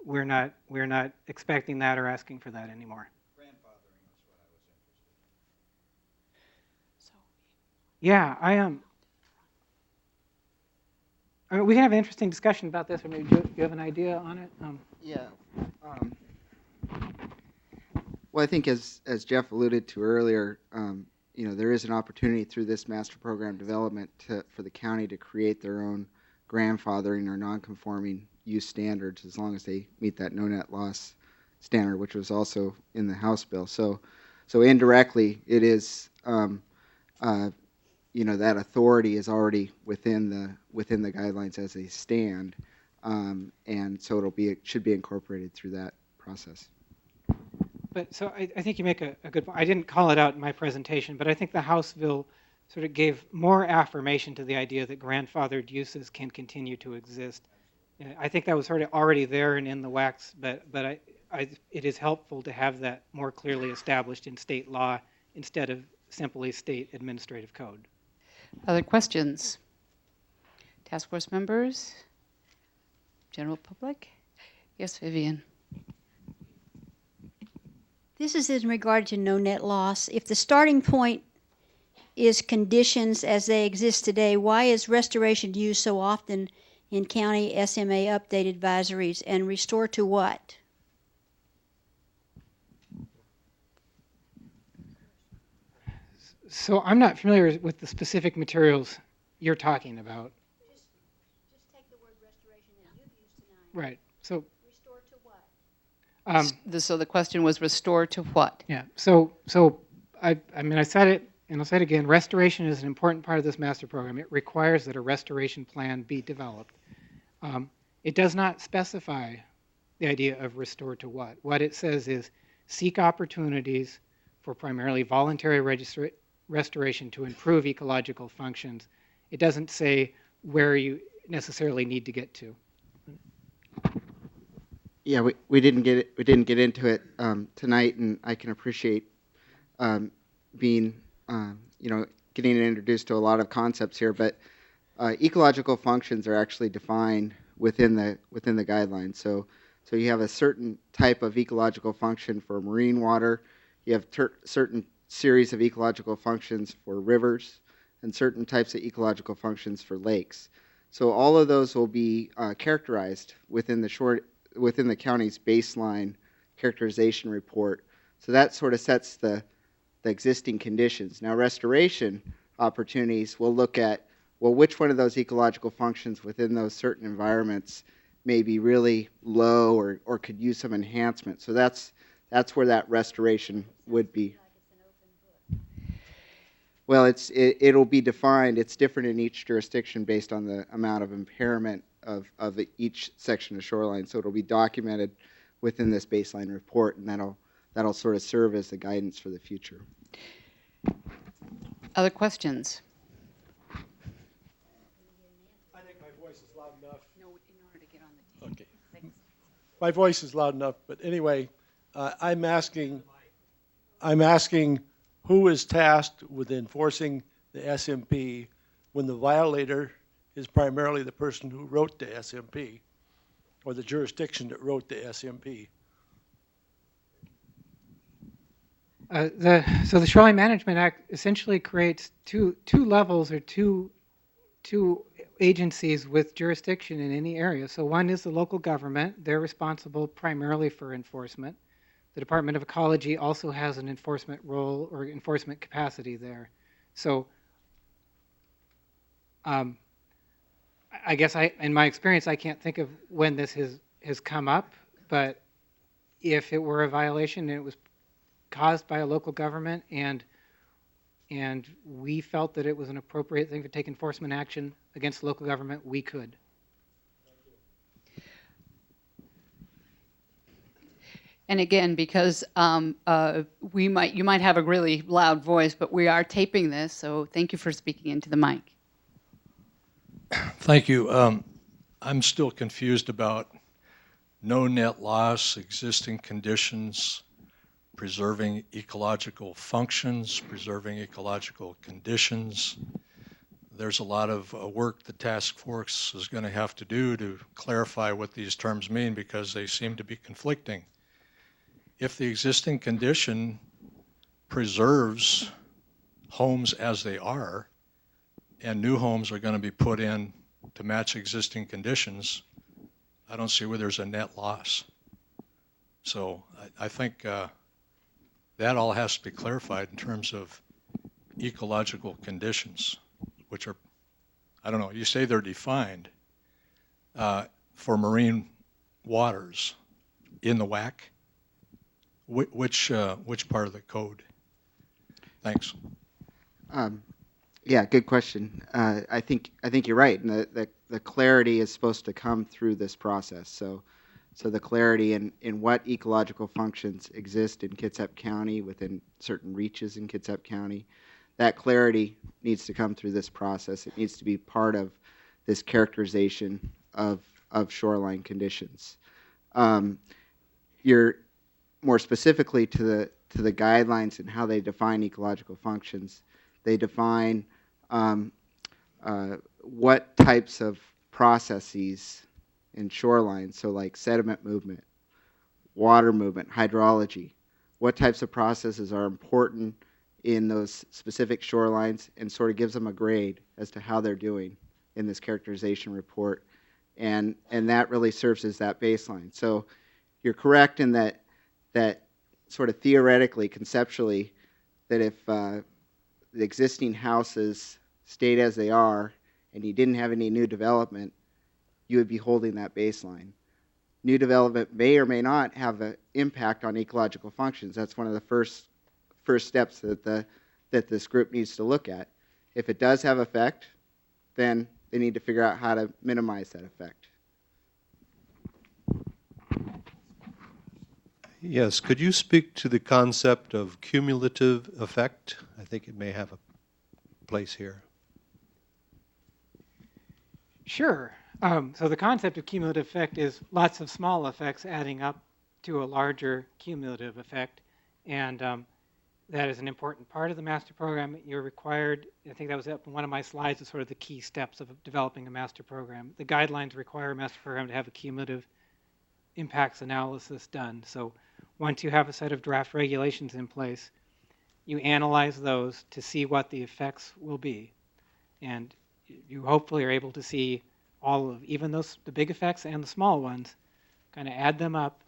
We're not expecting that or asking for that anymore. Grandfathering is what I was interested in. Yeah, I am. We can have an interesting discussion about this, or maybe do you have an idea on it? Yeah. Well, I think as Jeff alluded to earlier, there is an opportunity through this master program development for the county to create their own grandfathering or non-conforming use standards, as long as they meet that no net loss standard, which was also in the House bill. So indirectly, it is that authority is already within the guidelines as they stand, and so it should be incorporated through that process. But so I think you make a good point. I didn't call it out in my presentation, but I think the House bill sort of gave more affirmation to the idea that grandfathered uses can continue to exist. I think that was sort of already there and in the WACs, but it is helpful to have that more clearly established in state law instead of simply state administrative code. Other questions? Task force members? General public? Yes, Vivian. This is in regard to no net loss. If the starting point is conditions as they exist today, why is restoration used so often in county SMA update advisories, and restore to what? So I'm not familiar with the specific materials you're talking about. Just take the word restoration that you've used tonight. Right. So Restore to what? So the question was restore to what? Yeah. So I mean, I said it, and I'll say it again. Restoration is an important part of this master program. It requires that a restoration plan be developed. It does not specify the idea of restore to what. What it says is seek opportunities for primarily voluntary restoration to improve ecological functions. It doesn't say where you necessarily need to get to. Yeah, we didn't get into it tonight, and I can appreciate being getting introduced to a lot of concepts here. But ecological functions are actually defined within the guidelines. So you have a certain type of ecological function for marine water. You have certain series of ecological functions for rivers, and certain types of ecological functions for lakes. So all of those will be characterized within the county's baseline characterization report. So that sort of sets the existing conditions. Now, restoration opportunities will look at, well, which one of those ecological functions within those certain environments may be really low or could use some enhancement. So that's where that restoration would be. Well, it'll be defined. It's different in each jurisdiction based on the amount of impairment of each section of shoreline. So it'll be documented within this baseline report, and that'll sort of serve as the guidance for the future. Other questions? I think my voice is loud enough. No, in order to get on the tape. Okay. My voice is loud enough, but anyway, I'm asking who is tasked with enforcing the SMP when the violator is primarily the person who wrote the SMP or the jurisdiction that wrote the SMP. So the Shoreline Management Act essentially creates two levels or two agencies with jurisdiction in any area. So one is the local government. They're responsible primarily for enforcement. The Department of Ecology also has an enforcement role or enforcement capacity there. So I guess in my experience, I can't think of when this has come up, but if it were a violation and it was caused by a local government and we felt that it was an appropriate thing to take enforcement action against the local government, we could. And again, because you might have a really loud voice, but we are taping this, so thank you for speaking into the mic. Thank you. I'm still confused about no net loss, existing conditions, preserving ecological functions, preserving ecological conditions. There's a lot of work the task force is going to have to do to clarify what these terms mean because they seem to be conflicting. If the existing condition preserves homes as they are, and new homes are going to be put in to match existing conditions, I don't see where there's a net loss. So I think that all has to be clarified in terms of ecological conditions, which are, I don't know, you say they're defined for marine waters in the WAC. Which part of the code? Thanks. Yeah, good question. I think you're right, and the clarity is supposed to come through this process. So the clarity in what ecological functions exist in Kitsap County within certain reaches in Kitsap County, that clarity needs to come through this process. It needs to be part of this characterization of shoreline conditions. you're more specifically to the guidelines and how they define ecological functions. They define what types of processes in shoreline, so like sediment movement, water movement, hydrology, what types of processes are important in those specific shorelines, and sort of gives them a grade as to how they're doing in this characterization report. And that really serves as that baseline. So you're correct in that sort of theoretically, conceptually, that if the existing houses stayed as they are and you didn't have any new development, you would be holding that baseline. New development may or may not have an impact on ecological functions. That's one of the first steps that this group needs to look at. If it does have effect, then they need to figure out how to minimize that effect. Yes, could you speak to the concept of cumulative effect? I think it may have a place here. Sure. So the concept of cumulative effect is lots of small effects adding up to a larger cumulative effect. And that is an important part of the master program. You're required, I think that was up in one of my slides, is sort of the key steps of developing a master program. The guidelines require a master program to have a cumulative impacts analysis done. So once you have a set of draft regulations in place, you analyze those to see what the effects will be. And you hopefully are able to see all of, even those, the big effects and the small ones, kind of add them up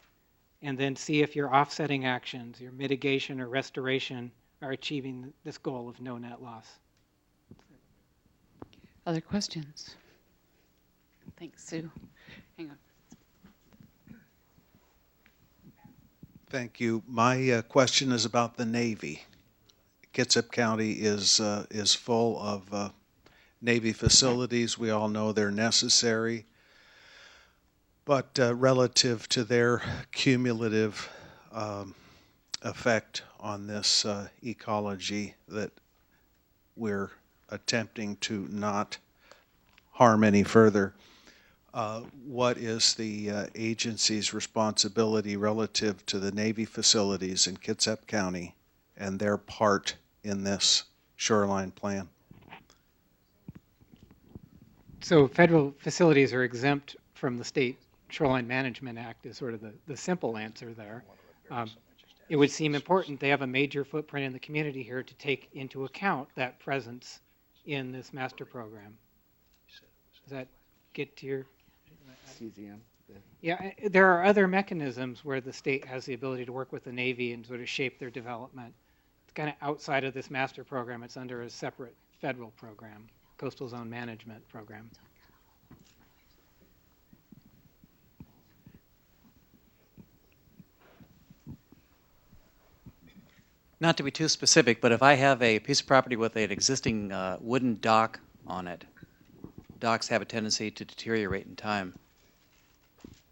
and then see if your offsetting actions, your mitigation or restoration, are achieving this goal of no net loss. Other questions? Thanks, Sue. Hang on. Thank you. My question is about the Navy. Kitsap County is full of Navy facilities. We all know they're necessary. But relative to their cumulative effect on this ecology that we're attempting to not harm any further, what is the agency's responsibility relative to the Navy facilities in Kitsap County and their part in this shoreline plan? So federal facilities are exempt from the State Shoreline Management Act is sort of the simple answer there. It would seem important, they have a major footprint in the community here, to take into account that presence in this master program. Does that get to your... CZM. Yeah, there are other mechanisms where the state has the ability to work with the Navy and sort of shape their development. It's kind of outside of this master program. It's under a separate federal program, Coastal Zone Management Program. Not to be too specific, but if I have a piece of property with an existing wooden dock on it, docks have a tendency to deteriorate in time.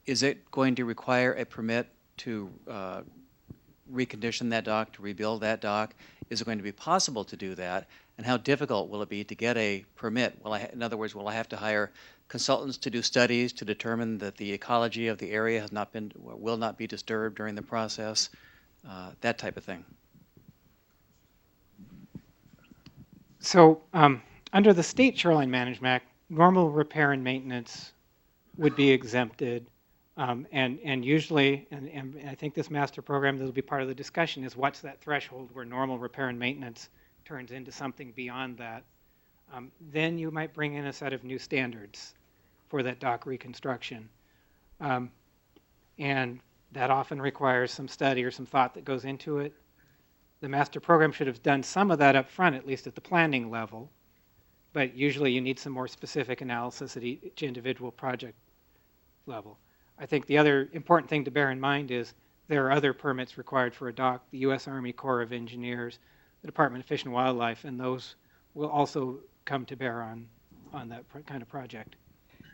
Is it going to require a permit to recondition that dock, to rebuild that dock? Is it going to be possible to do that? And how difficult will it be to get a permit? In other words, will I have to hire consultants to do studies to determine that the ecology of the area has not been, will not be disturbed during the process? That type of thing. So under the State Shoreline Management Act, normal repair and maintenance would be exempted. And usually, and I think this master program that will be part of the discussion, is what's that threshold where normal repair and maintenance turns into something beyond that. Then you might bring in a set of new standards for that dock reconstruction. And that often requires some study or some thought that goes into it. The master program should have done some of that up front, at least at the planning level. But usually you need some more specific analysis at each individual project level. I think the other important thing to bear in mind is there are other permits required for a dock, the U.S. Army Corps of Engineers, the Department of Fish and Wildlife, and those will also come to bear on that kind of project.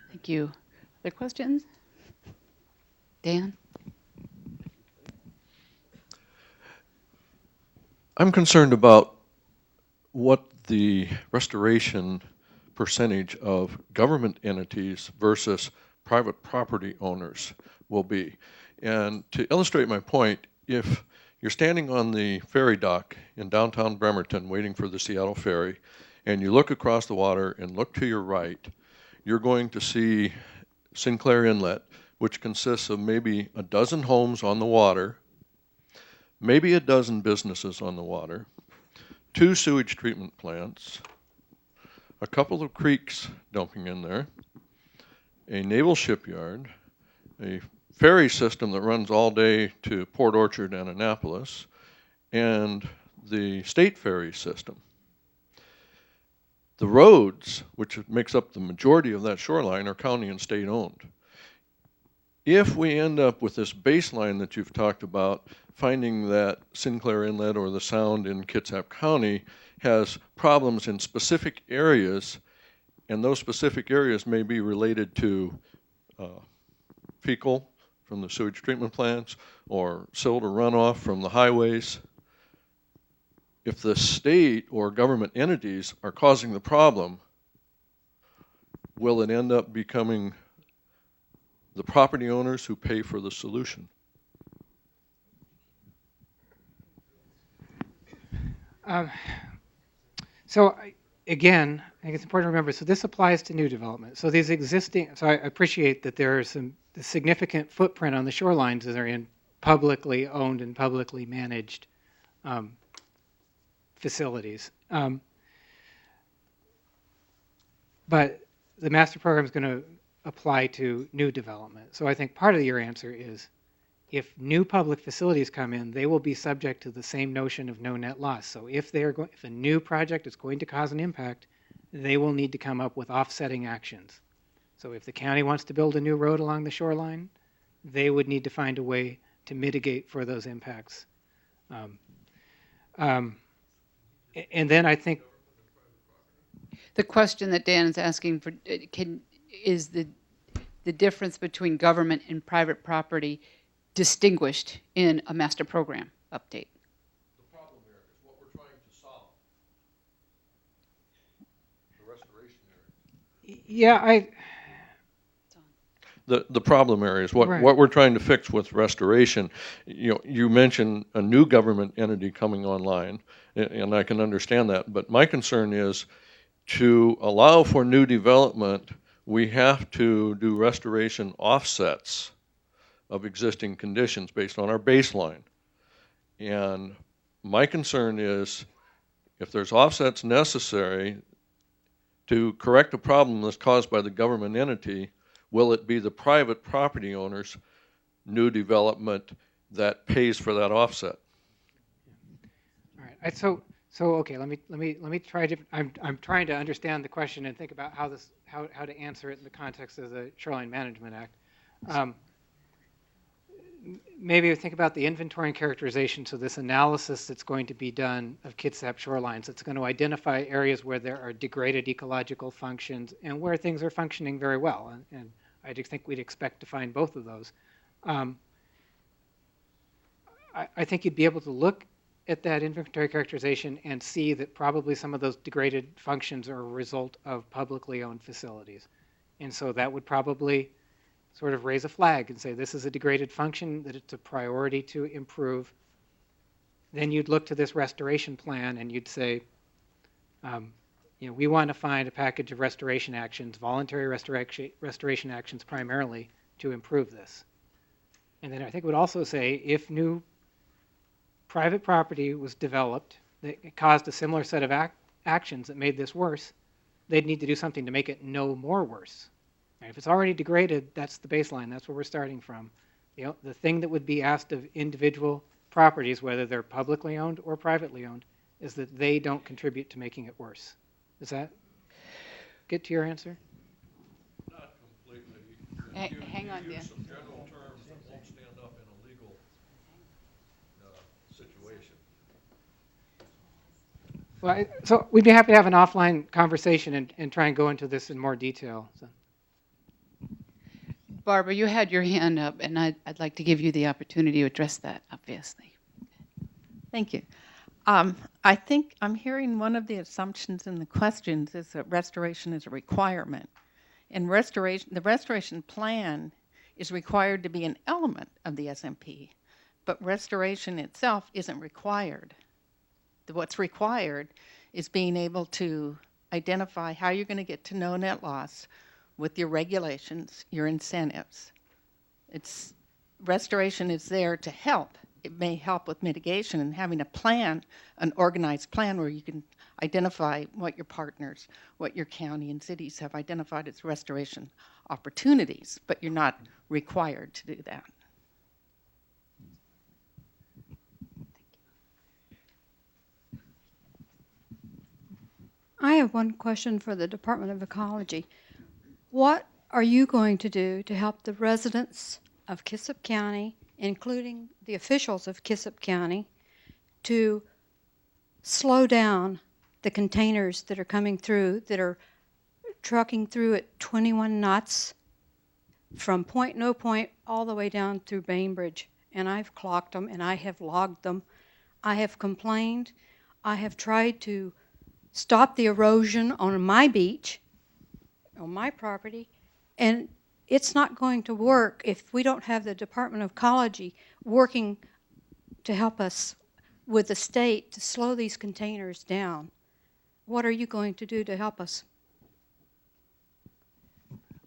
Thank you. Other questions? Dan? I'm concerned about what the restoration percentage of government entities versus private property owners will be. And to illustrate my point, if you're standing on the ferry dock in downtown Bremerton waiting for the Seattle ferry, and you look across the water and look to your right, you're going to see Sinclair Inlet, which consists of maybe a dozen homes on the water, maybe a dozen businesses on the water, 2 sewage treatment plants, a couple of creeks dumping in there, a naval shipyard, a ferry system that runs all day to Port Orchard and Annapolis, and the state ferry system. The roads, which makes up the majority of that shoreline, are county and state owned. If we end up with this baseline that you've talked about, finding that Sinclair Inlet or the Sound in Kitsap County has problems in specific areas, and those specific areas may be related to fecal from the sewage treatment plants or silt or runoff from the highways, if the state or government entities are causing the problem, will it end up becoming the property owners who pay for the solution? Again, I think it's important to remember, so this applies to new development. So these existing, so I appreciate that there are some significant footprint on the shorelines that are in publicly owned and publicly managed facilities. But the master program is going to apply to new development. So I think part of your answer is if new public facilities come in, they will be subject to the same notion of no net loss. So if if a new project is going to cause an impact, they will need to come up with offsetting actions. So if the county wants to build a new road along the shoreline, they would need to find a way to mitigate for those impacts. And then I think the question that Dan is asking for is the difference between government and private property distinguished in a master program update? The problem there is what we're trying to solve. The restoration area. Yeah, The problem area is what, right. What we're trying to fix with restoration. You mentioned a new government entity coming online, and I can understand that, but my concern is to allow for new development, we have to do restoration offsets of existing conditions based on our baseline. And my concern is if there's offsets necessary to correct a problem that's caused by the government entity, will it be the private property owner's new development that pays for that offset? all right. So okay, let me try to. I'm trying to understand the question and think about how to answer it in the context of the Shoreline Management Act. Maybe we think about the inventory and characterization. So this analysis that's going to be done of Kitsap shorelines, it's going to identify areas where there are degraded ecological functions and where things are functioning very well. And I just think we'd expect to find both of those. I think you'd be able to look at that inventory characterization and see that probably some of those degraded functions are a result of publicly owned facilities. And so that would probably sort of raise a flag and say this is a degraded function, that it's a priority to improve. Then you'd look to this restoration plan and you'd say, we want to find a package of restoration actions, voluntary restoration actions primarily, to improve this. And then I think it would also say if new private property was developed that caused a similar set of actions that made this worse, they'd need to do something to make it no more worse. And if it's already degraded, that's the baseline. That's where we're starting from. The thing that would be asked of individual properties, whether they're publicly owned or privately owned, is that they don't contribute to making it worse. Does that get to your answer? Not completely. Hang on, Dan. Some general terms that won't stand up in a legal situation. Well, so we'd be happy to have an offline conversation and try and go into this in more detail. So. Barbara, you had your hand up, and I'd like to give you the opportunity to address that, obviously. Thank you. I think I'm hearing one of the assumptions in the questions is that restoration is a requirement. And the restoration plan is required to be an element of the SMP, but restoration itself isn't required. What's required is being able to identify how you're going to get to no net loss with your regulations, your incentives. Restoration is there to help. It may help with mitigation and having a plan, an organized plan where you can identify what your partners, what your county and cities have identified as restoration opportunities, but you're not required to do that. I have one question for the Department of Ecology. What are you going to do to help the residents of Kitsap County, including the officials of Kitsap County, to slow down the containers that are coming through, that are trucking through at 21 knots from point no point all the way down through Bainbridge? And I've clocked them and I have logged them. I have complained. I have tried to stop the erosion on my beach, on my property, and it's not going to work if we don't have the Department of Ecology working to help us with the state to slow these containers down. What are you going to do to help us?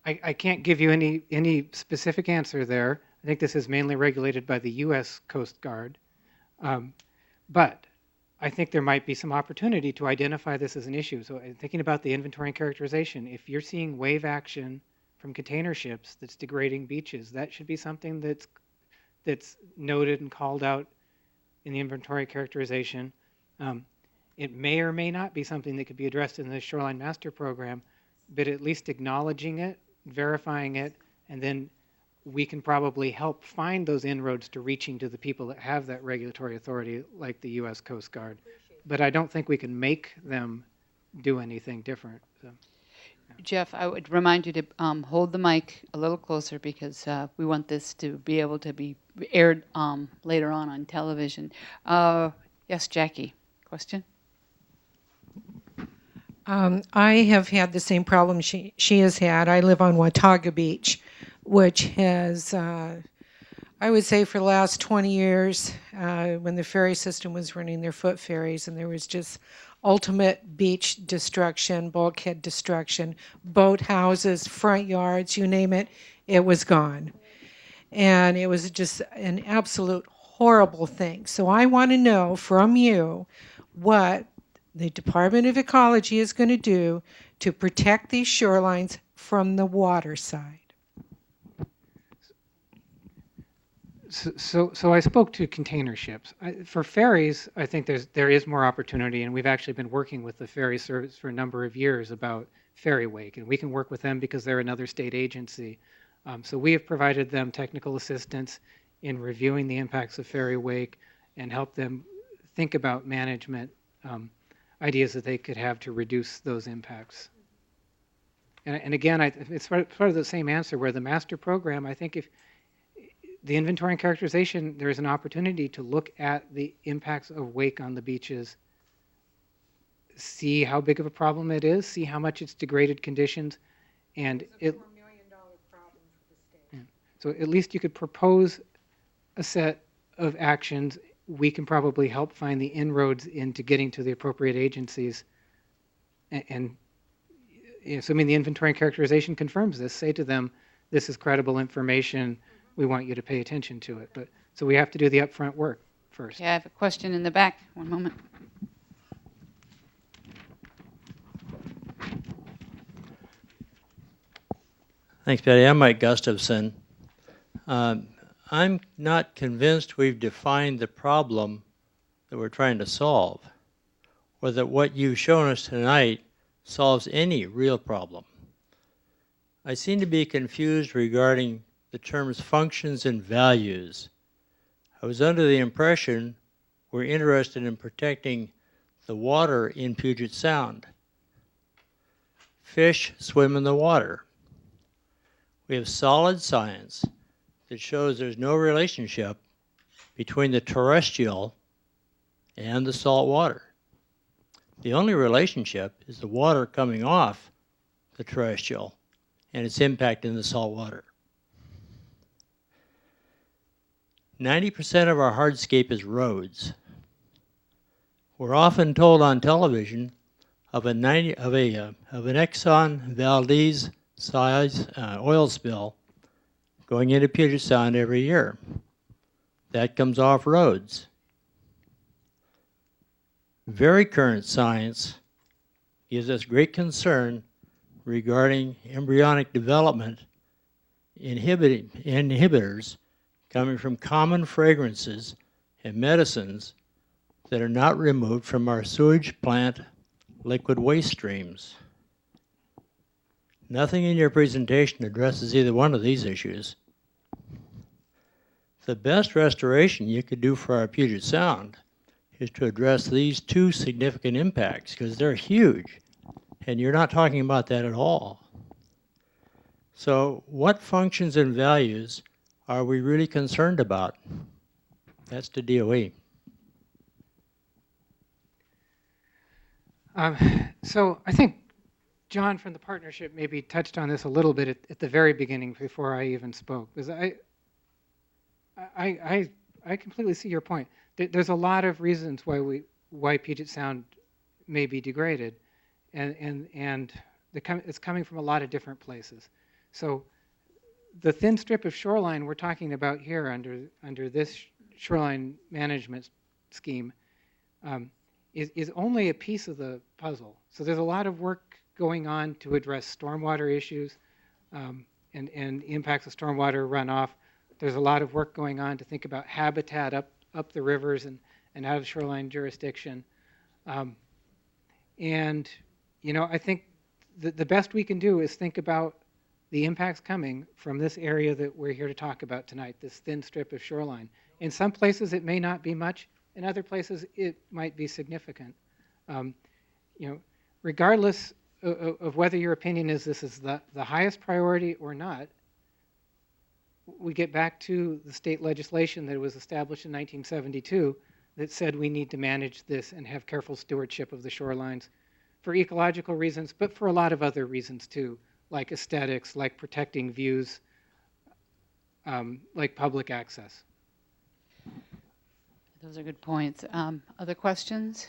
I can't give you any specific answer there. I think this is mainly regulated by the U.S. Coast Guard. But I think there might be some opportunity to identify this as an issue. So thinking about the inventory and characterization, if you're seeing wave action from container ships that's degrading beaches, that should be something that's noted and called out in the inventory characterization. It may or may not be something that could be addressed in the Shoreline Master Program, but at least acknowledging it, verifying it, and then we can probably help find those inroads to reaching to the people that have that regulatory authority, like the U.S. Coast Guard. But I don't think we can make them do anything different. So, yeah. Jeff, I would remind you to hold the mic a little closer because we want this to be able to be aired later on television. Yes, Jackie, question? I have had the same problem she has had. I live on Watauga Beach, which has, I would say for the last 20 years, when the ferry system was running their foot ferries, and there was just ultimate beach destruction, bulkhead destruction, boat houses, front yards, you name it, it was gone. And it was just an absolute horrible thing. So I want to know from you what the Department of Ecology is going to do to protect these shorelines from the water side. So I spoke to container ships. For ferries, I think there is more opportunity, and we've actually been working with the ferry service for a number of years about ferry wake, and we can work with them because they're another state agency. So we have provided them technical assistance in reviewing the impacts of ferry wake and help them think about management ideas that they could have to reduce those impacts. And again, it's part of the same answer where the master program, I think if the inventory and characterization, there is an opportunity to look at the impacts of wake on the beaches, see how big of a problem it is, see how much it's degraded conditions, and it's a $4 million problem for the state. Yeah. So at least you could propose a set of actions. We can probably help find the inroads into getting to the appropriate agencies. And you know, so I mean, the inventory and characterization confirms this. Say to them, this is credible information. We want you to pay attention to it. But so we have to do the upfront work first. Yeah, I have a question in the back. One moment. Thanks, Patty. I'm Mike Gustafson. I'm not convinced we've defined the problem that we're trying to solve, or that what you've shown us tonight solves any real problem. I seem to be confused regarding the terms functions and values. I was under the impression we're interested in protecting the water in Puget Sound. Fish swim in the water. We have solid science that shows there's no relationship between the terrestrial and the salt water. The only relationship is the water coming off the terrestrial and its impact in the salt water. 90% of our hardscape is roads. We're often told on television of an Exxon Valdez size oil spill going into Puget Sound every year. That comes off roads. Very current science gives us great concern regarding embryonic development inhibitors coming from common fragrances and medicines that are not removed from our sewage plant liquid waste streams. Nothing in your presentation addresses either one of these issues. The best restoration you could do for our Puget Sound is to address these two significant impacts, because they're huge, and you're not talking about that at all. So what functions and values are we really concerned about? That's the DOE. So I think John from the partnership maybe touched on this a little bit at the very beginning before I even spoke, because I completely see your point. There's a lot of reasons why Puget Sound may be degraded, and it's coming from a lot of different places. So the thin strip of shoreline we're talking about here under this shoreline management scheme is only a piece of the puzzle. So there's a lot of work going on to address stormwater issues and impacts of stormwater runoff. There's a lot of work going on to think about habitat up the rivers and out of shoreline jurisdiction. And, you know, I think the best we can do is think about the impacts coming from this area that we're here to talk about tonight, this thin strip of shoreline. In some places it may not be much, in other places it might be significant. You know, regardless of whether your opinion is this is the highest priority or not, we get back to the state legislation that was established in 1972 that said we need to manage this and have careful stewardship of the shorelines for ecological reasons, but for a lot of other reasons too, like aesthetics, like protecting views, like public access. Those are good points. Other questions?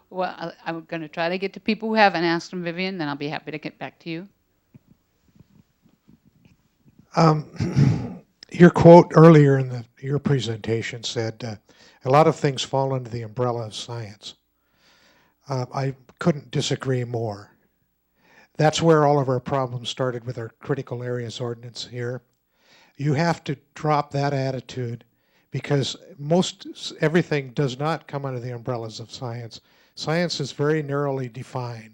Well, I'm going to try to get to people who haven't asked them, Vivian, then I'll be happy to get back to you. Your quote earlier in your presentation said, a lot of things fall under the umbrella of science. I couldn't disagree more. That's where all of our problems started with our critical areas ordinance here. You have to drop that attitude because everything does not come under the umbrellas of science. Science is very narrowly defined,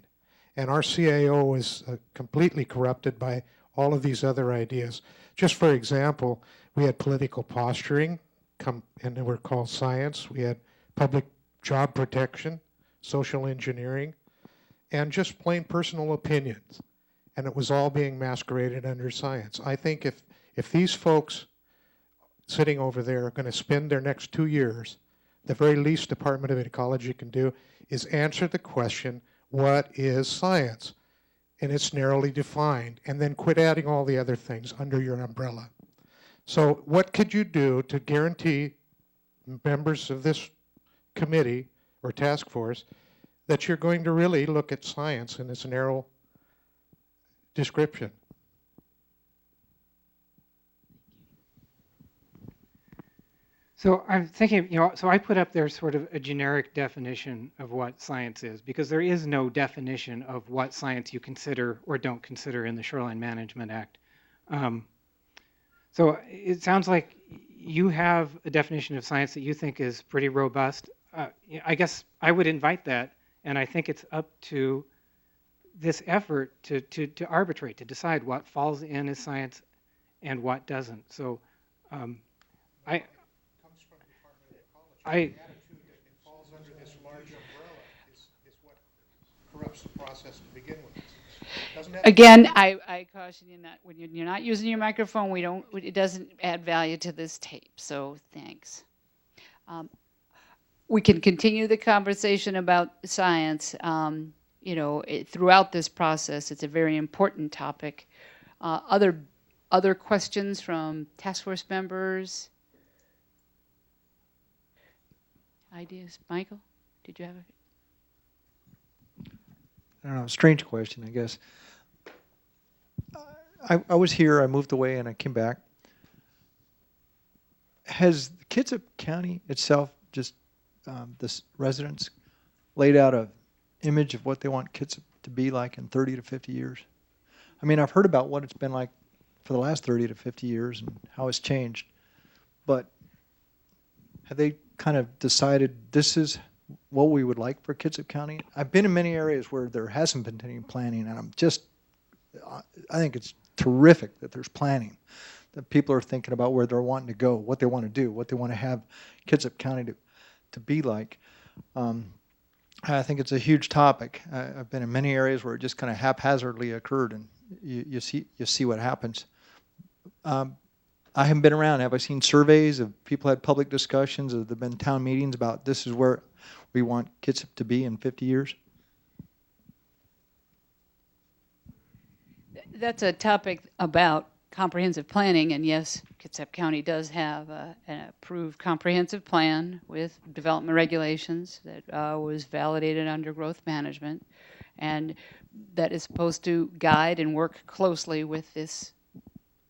and our CAO is completely corrupted by all of these other ideas. Just for example, we had political posturing, and they were called science. We had public job protection, social engineering, and just plain personal opinions. And it was all being masqueraded under science. I think if these folks sitting over there are going to spend their next 2 years, the very least Department of Ecology can do is answer the question, what is science? And it's narrowly defined, and then quit adding all the other things under your umbrella. So what could you do to guarantee members of this committee or task force that you're going to really look at science in its narrow description? So I'm thinking, you know, so I put up there sort of a generic definition of what science is, because there is no definition of what science you consider or don't consider in the Shoreline Management Act. So it sounds like you have a definition of science that you think is pretty robust. I guess I would invite that, and I think it's up to this effort to arbitrate, to decide what falls in as science and what doesn't. So the attitude that it falls under this large umbrella is what corrupts the process to begin with. Again, I caution you not when you're not using your microphone. It doesn't add value to this tape. So thanks. We can continue the conversation about science. You know, throughout this process, it's a very important topic. Other other questions from task force members? Ideas? Michael, did you have a... I don't know, strange question, I guess. I was here, I moved away, and I came back. Has Kitsap County itself, just the residents, laid out an image of what they want Kitsap to be like in 30 to 50 years? I mean, I've heard about what it's been like for the last 30 to 50 years and how it's changed, but have they kind of decided this is what we would like for Kitsap County? I've been in many areas where there hasn't been any planning, and I think it's terrific that there's planning, that people are thinking about where they're wanting to go, what they want to do, what they want to have Kitsap County to be like. I think it's a huge topic. I've been in many areas where it just kind of haphazardly occurred, and you see what happens. I haven't been around. Have I seen surveys? Have people had public discussions? Have there been town meetings about this is where we want Kitsap to be in 50 years? That's a topic about comprehensive planning, and yes, Kitsap County does have an approved comprehensive plan with development regulations that was validated under growth management, and that is supposed to guide and work closely with this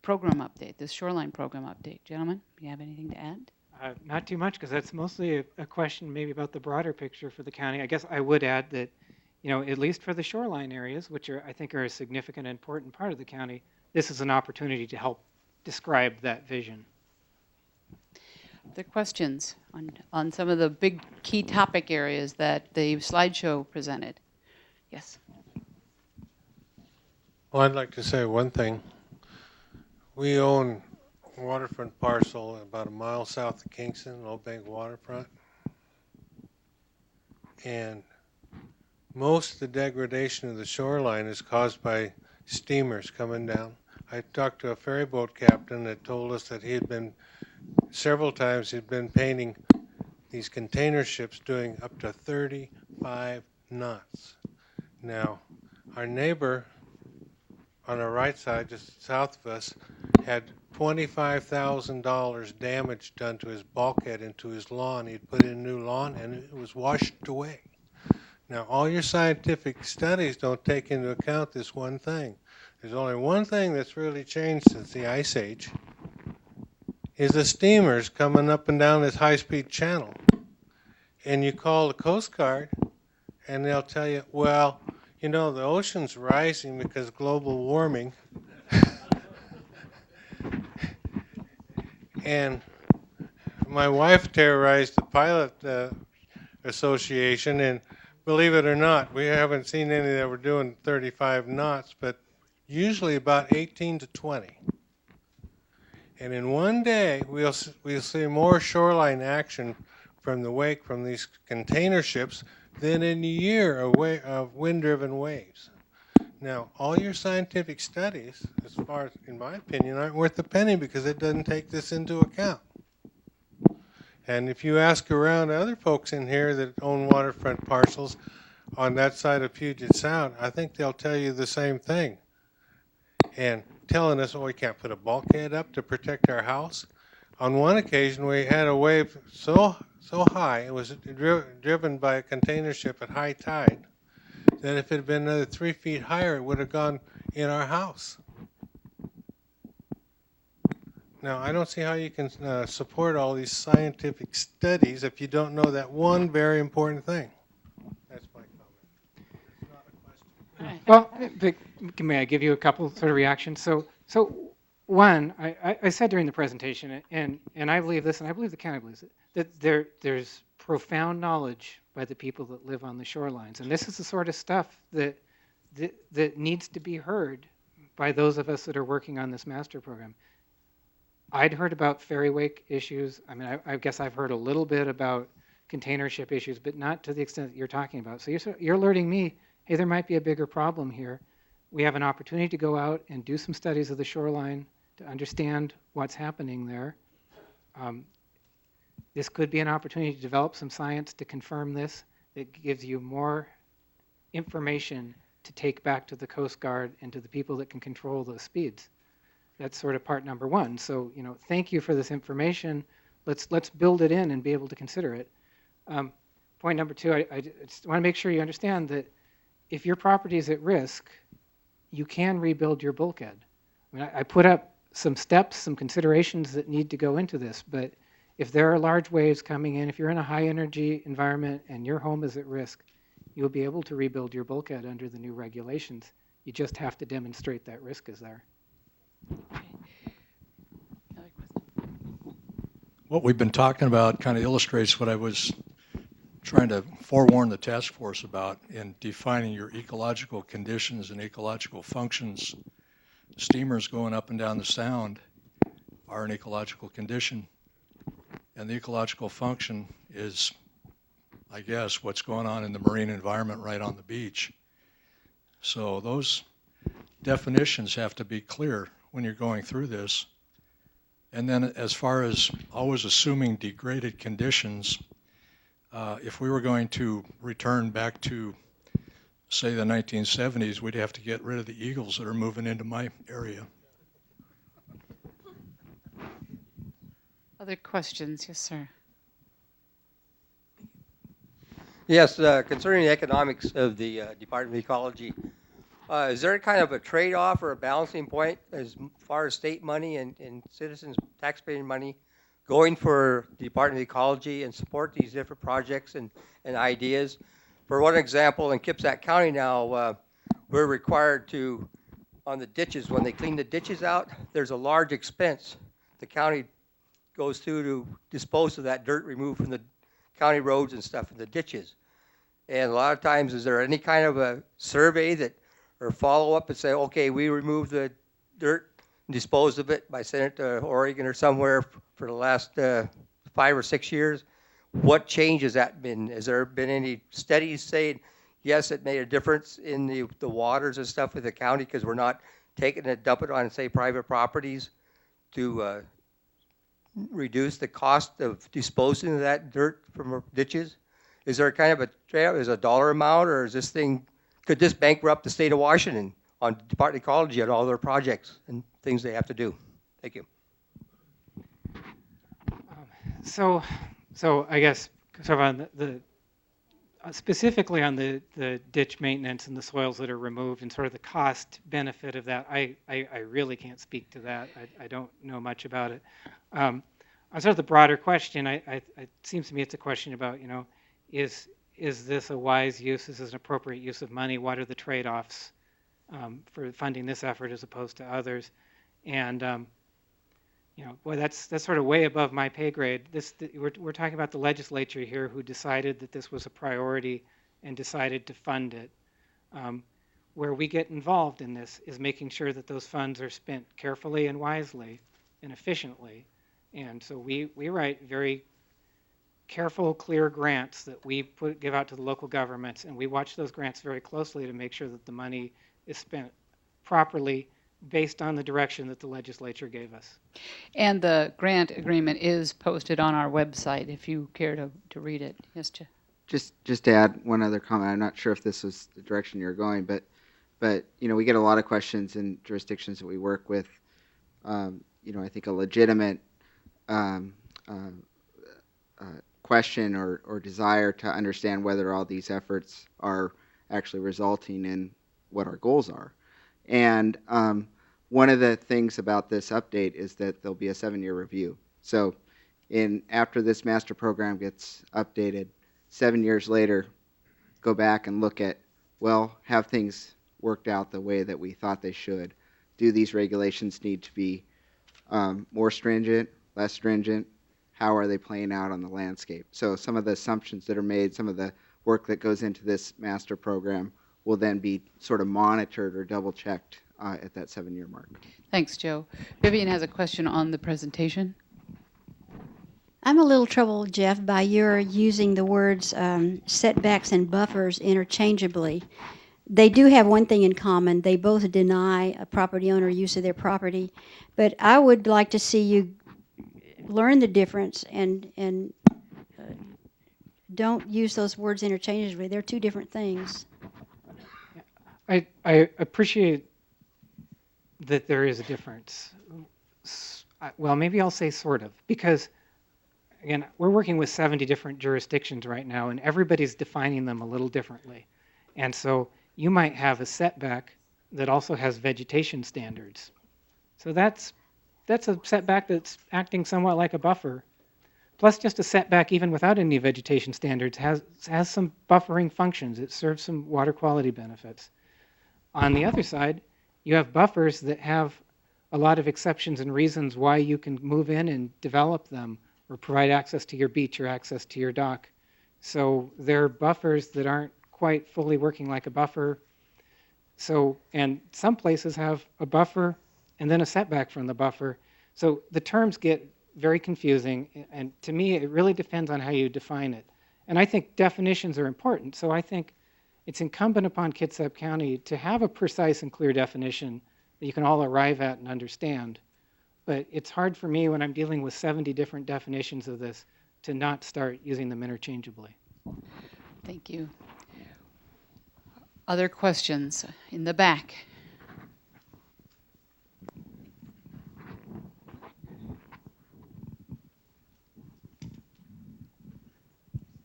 program update, this shoreline program update. Gentlemen, do you have anything to add? Not too much, because that's mostly a question maybe about the broader picture for the county. I guess I would add that, at least for the shoreline areas, which I think are a significant and important part of the county, this is an opportunity to help describe that vision. The questions on some of the big key topic areas that the slideshow presented. Yes. Well, I'd like to say one thing. We own a waterfront parcel about a mile south of Kingston, Old Bank waterfront. And most of the degradation of the shoreline is caused by steamers coming down. I talked to a ferry boat captain that told us that he had been, several times he'd been painting these container ships doing up to 35 knots. Now, our neighbor on our right side, just south of us, had $25,000 damage done to his bulkhead and to his lawn. He'd put in new lawn and it was washed away. Now, all your scientific studies don't take into account this one thing. There's only one thing that's really changed since the Ice Age, is the steamers coming up and down this high-speed channel. And you call the Coast Guard, and they'll tell you, well, the ocean's rising because of global warming. And my wife terrorized the pilot association, and believe it or not, we haven't seen any that were doing 35 knots, but usually about 18 to 20. And in one day, we'll see more shoreline action from the wake from these container ships than in a year of wind-driven waves. Now, all your scientific studies, as far as, in my opinion, aren't worth a penny because it doesn't take this into account. And if you ask around other folks in here that own waterfront parcels on that side of Puget Sound, I think they'll tell you the same thing. And telling us, we can't put a bulkhead up to protect our house. On one occasion, we had a wave so high, it was driven by a container ship at high tide, that if it had been another 3 feet higher, it would have gone in our house. Now, I don't see how you can support all these scientific studies if you don't know that one very important thing. That's my comment. It's not a question. Well, may I give you a couple sort of reactions? So one, I said during the presentation, and I believe this, and I believe the county believes it, that there's profound knowledge by the people that live on the shorelines. And this is the sort of stuff that needs to be heard by those of us that are working on this master program. I'd heard about ferry wake issues. I mean, I guess I've heard a little bit about container ship issues, but not to the extent that you're talking about. So you're alerting me, hey, there might be a bigger problem here. We have an opportunity to go out and do some studies of the shoreline to understand what's happening there. This could be an opportunity to develop some science to confirm this. That gives you more information to take back to the Coast Guard and to the people that can control those speeds. That's sort of part number one. So, thank you for this information. Let's build it in and be able to consider it. Point number two, I just want to make sure you understand that if your property is at risk, you can rebuild your bulkhead. I mean, I put up some steps, some considerations that need to go into this, but if there are large waves coming in, if you're in a high energy environment and your home is at risk, you'll be able to rebuild your bulkhead under the new regulations. You just have to demonstrate that risk is there. What we've been talking about kind of illustrates what I was trying to forewarn the task force about in defining your ecological conditions and ecological functions. Steamers going up and down the sound are an ecological condition, and the ecological function is, I guess, what's going on in the marine environment right on the beach. So those definitions have to be clear when you're going through this. And then as far as always assuming degraded conditions, if we were going to return back to, say, the 1970s, we'd have to get rid of the eagles that are moving into my area. Other questions? Yes, sir. Yes, concerning the economics of the Department of Ecology, is there kind of a trade-off or a balancing point as far as state money and citizens' taxpayer money going for the Department of Ecology and support these different projects and ideas? For one example, in Kitsap County now, we're required to, on the ditches, when they clean the ditches out, there's a large expense the county goes through to dispose of that dirt removed from the county roads and stuff in the ditches. And a lot of times, is there any kind of a survey that, or follow-up and say, okay, we removed the dirt and disposed of it by sending it to Oregon or somewhere for the last 5 or 6 years? What change has that been? Has there been any studies saying, yes, it made a difference in the waters and stuff with the county because we're not taking it, dump it on, say, private properties to reduce the cost of disposing of that dirt from ditches? Is there kind of a trade-off? Is a dollar amount, or is this thing, could this bankrupt the state of Washington on Department of Ecology and all their projects and things they have to do? Thank you. So I guess sort of on the specifically on the ditch maintenance and the soils that are removed and sort of the cost benefit of that, I really can't speak to that. I don't know much about it. On sort of the broader question, it seems to me it's a question about, is this a wise use? Is this an appropriate use of money? What are the trade-offs for funding this effort as opposed to others? And boy, that's sort of way above my pay grade. We're talking about the legislature here who decided that this was a priority and decided to fund it. Where we get involved in this is making sure that those funds are spent carefully and wisely and efficiently. And so we write very careful, clear grants that we give out to the local governments, and we watch those grants very closely to make sure that the money is spent properly based on the direction that the legislature gave us. And the grant agreement is posted on our website if you care to read it. Yes, Jeff? Just to add one other comment, I'm not sure if this was the direction you're going, but we get a lot of questions in jurisdictions that we work with. I think a legitimate question or desire to understand whether all these efforts are actually resulting in what our goals are. And one of the things about this update is that there'll be a 7-year review. So after this master program gets updated, 7 years later, go back and look at, well, have things worked out the way that we thought they should? Do these regulations need to be more stringent, less stringent? How are they playing out on the landscape? So some of the assumptions that are made, some of the work that goes into this master program will then be sort of monitored or double-checked at that 7-year mark. Thanks, Joe. Vivian has a question on the presentation. I'm a little troubled, Jeff, by your using the words setbacks and buffers interchangeably. They do have one thing in common. They both deny a property owner use of their property. But I would like to see you learn the difference and don't use those words interchangeably. They're two different things. I appreciate that there is a difference. well, maybe I'll say sort of, because again, we're working with 70 different jurisdictions right now, and everybody's defining them a little differently. And so you might have a setback that also has vegetation standards. So that's a setback that's acting somewhat like a buffer. Plus, just a setback, even without any vegetation standards, has some buffering functions. It serves some water quality benefits. On the other side, you have buffers that have a lot of exceptions and reasons why you can move in and develop them or provide access to your beach or access to your dock. So they're buffers that aren't quite fully working like a buffer. So, and some places have a buffer and then a setback from the buffer. So the terms get very confusing, and to me, it really depends on how you define it. And I think definitions are important. So I think it's incumbent upon Kitsap County to have a precise and clear definition that you can all arrive at and understand. But it's hard for me when I'm dealing with 70 different definitions of this to not start using them interchangeably. Thank you. Other questions in the back?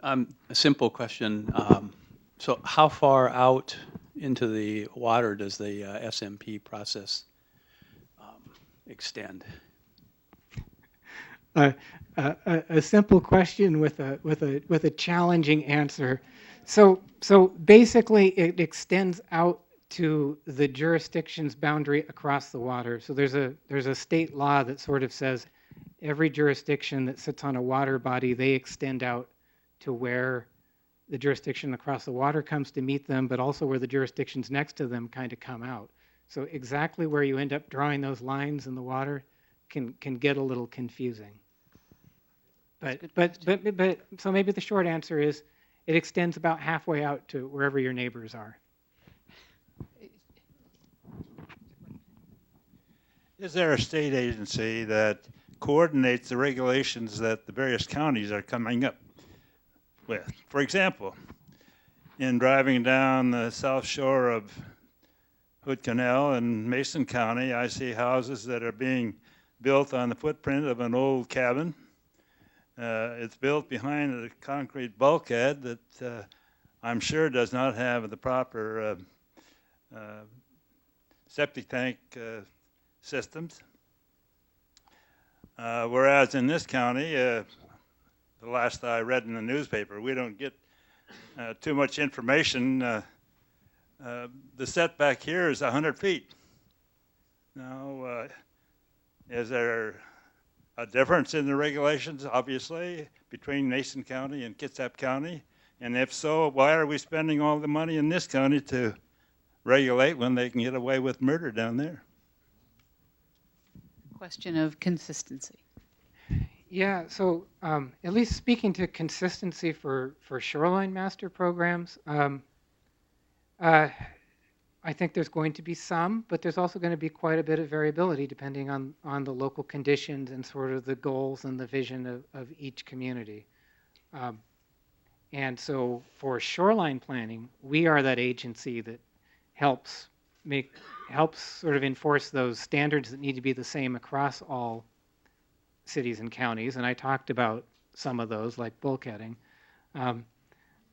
A simple question. So how far out into the water does the SMP process extend? A simple question with a challenging answer. So basically, it extends out to the jurisdiction's boundary across the water. So there's a state law that sort of says every jurisdiction that sits on a water body, they extend out to where the jurisdiction across the water comes to meet them, but also where the jurisdictions next to them kind of come out. So exactly where you end up drawing those lines in the water can get a little confusing. But so maybe the short answer is it extends about halfway out to wherever your neighbors are. Is there a state agency that coordinates the regulations that the various counties are coming up with? For example, in driving down the south shore of Hood Canal in Mason County, I see houses that are being built on the footprint of an old cabin. It's built behind a concrete bulkhead that I'm sure does not have the proper septic tank systems. Whereas in this county, the last I read in the newspaper, we don't get too much information. The setback here is 100 feet. Now, is there a difference in the regulations, obviously, between Mason County and Kitsap County? And if so, why are we spending all the money in this county to regulate when they can get away with murder down there? Question of consistency. Yeah, so at least speaking to consistency for Shoreline Master Programs, I think there's going to be some, but there's also going to be quite a bit of variability depending on the local conditions and sort of the goals and the vision of each community. And so for shoreline planning, we are that agency that helps sort of enforce those standards that need to be the same across all cities and counties. And I talked about some of those, like bulkheading.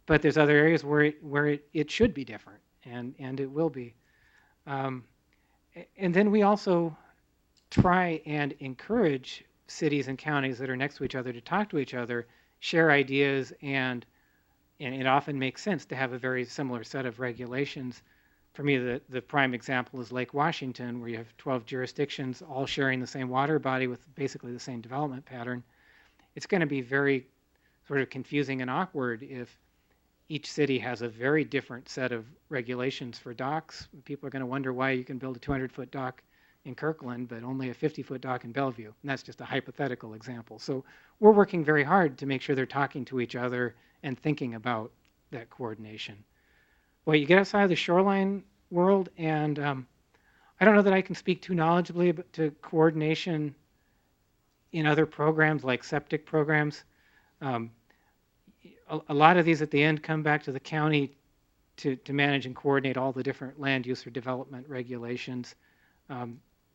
But there's other areas where it should be different, and it will be. And then we also try and encourage cities and counties that are next to each other to talk to each other, share ideas, and it often makes sense to have a very similar set of regulations. For me, the prime example is Lake Washington, where you have 12 jurisdictions all sharing the same water body with basically the same development pattern. It's going to be very sort of confusing and awkward if each city has a very different set of regulations for docks. People are going to wonder why you can build a 200-foot dock in Kirkland, but only a 50-foot dock in Bellevue. And that's just a hypothetical example. So we're working very hard to make sure they're talking to each other and thinking about that coordination. Well, you get outside of the shoreline world, and I don't know that I can speak too knowledgeably to coordination in other programs like septic programs. A lot of these at the end come back to the county to manage and coordinate all the different land use or development regulations.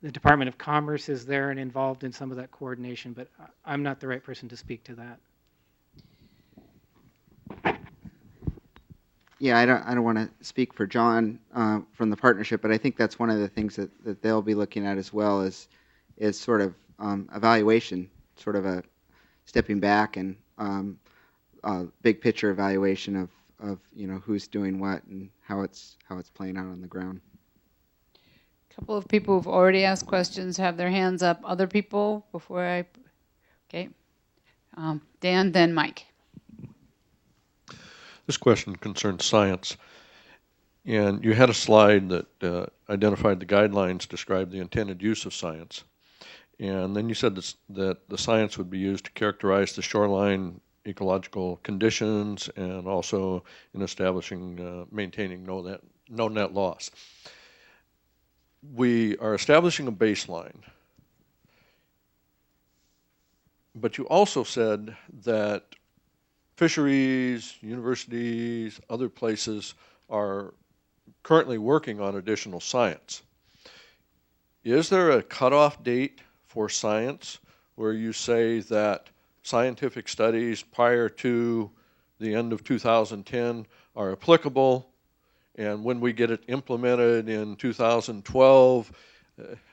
The Department of Commerce is there and involved in some of that coordination, but I'm not the right person to speak to that. Yeah, I don't want to speak for John from the partnership, but I think that's one of the things that they'll be looking at as well is sort of evaluation, sort of a stepping back and big picture evaluation of who's doing what and how it's playing out on the ground. A couple of people who've already asked questions have their hands up. Other people before okay. Dan, then Mike. This question concerns science. And you had a slide that identified the guidelines, described the intended use of science. And then you said that the science would be used to characterize the shoreline ecological conditions and also in establishing, maintaining no net loss. We are establishing a baseline. But you also said that fisheries, universities, other places are currently working on additional science. Is there a cutoff date for science where you say that scientific studies prior to the end of 2010 are applicable, and when we get it implemented in 2012,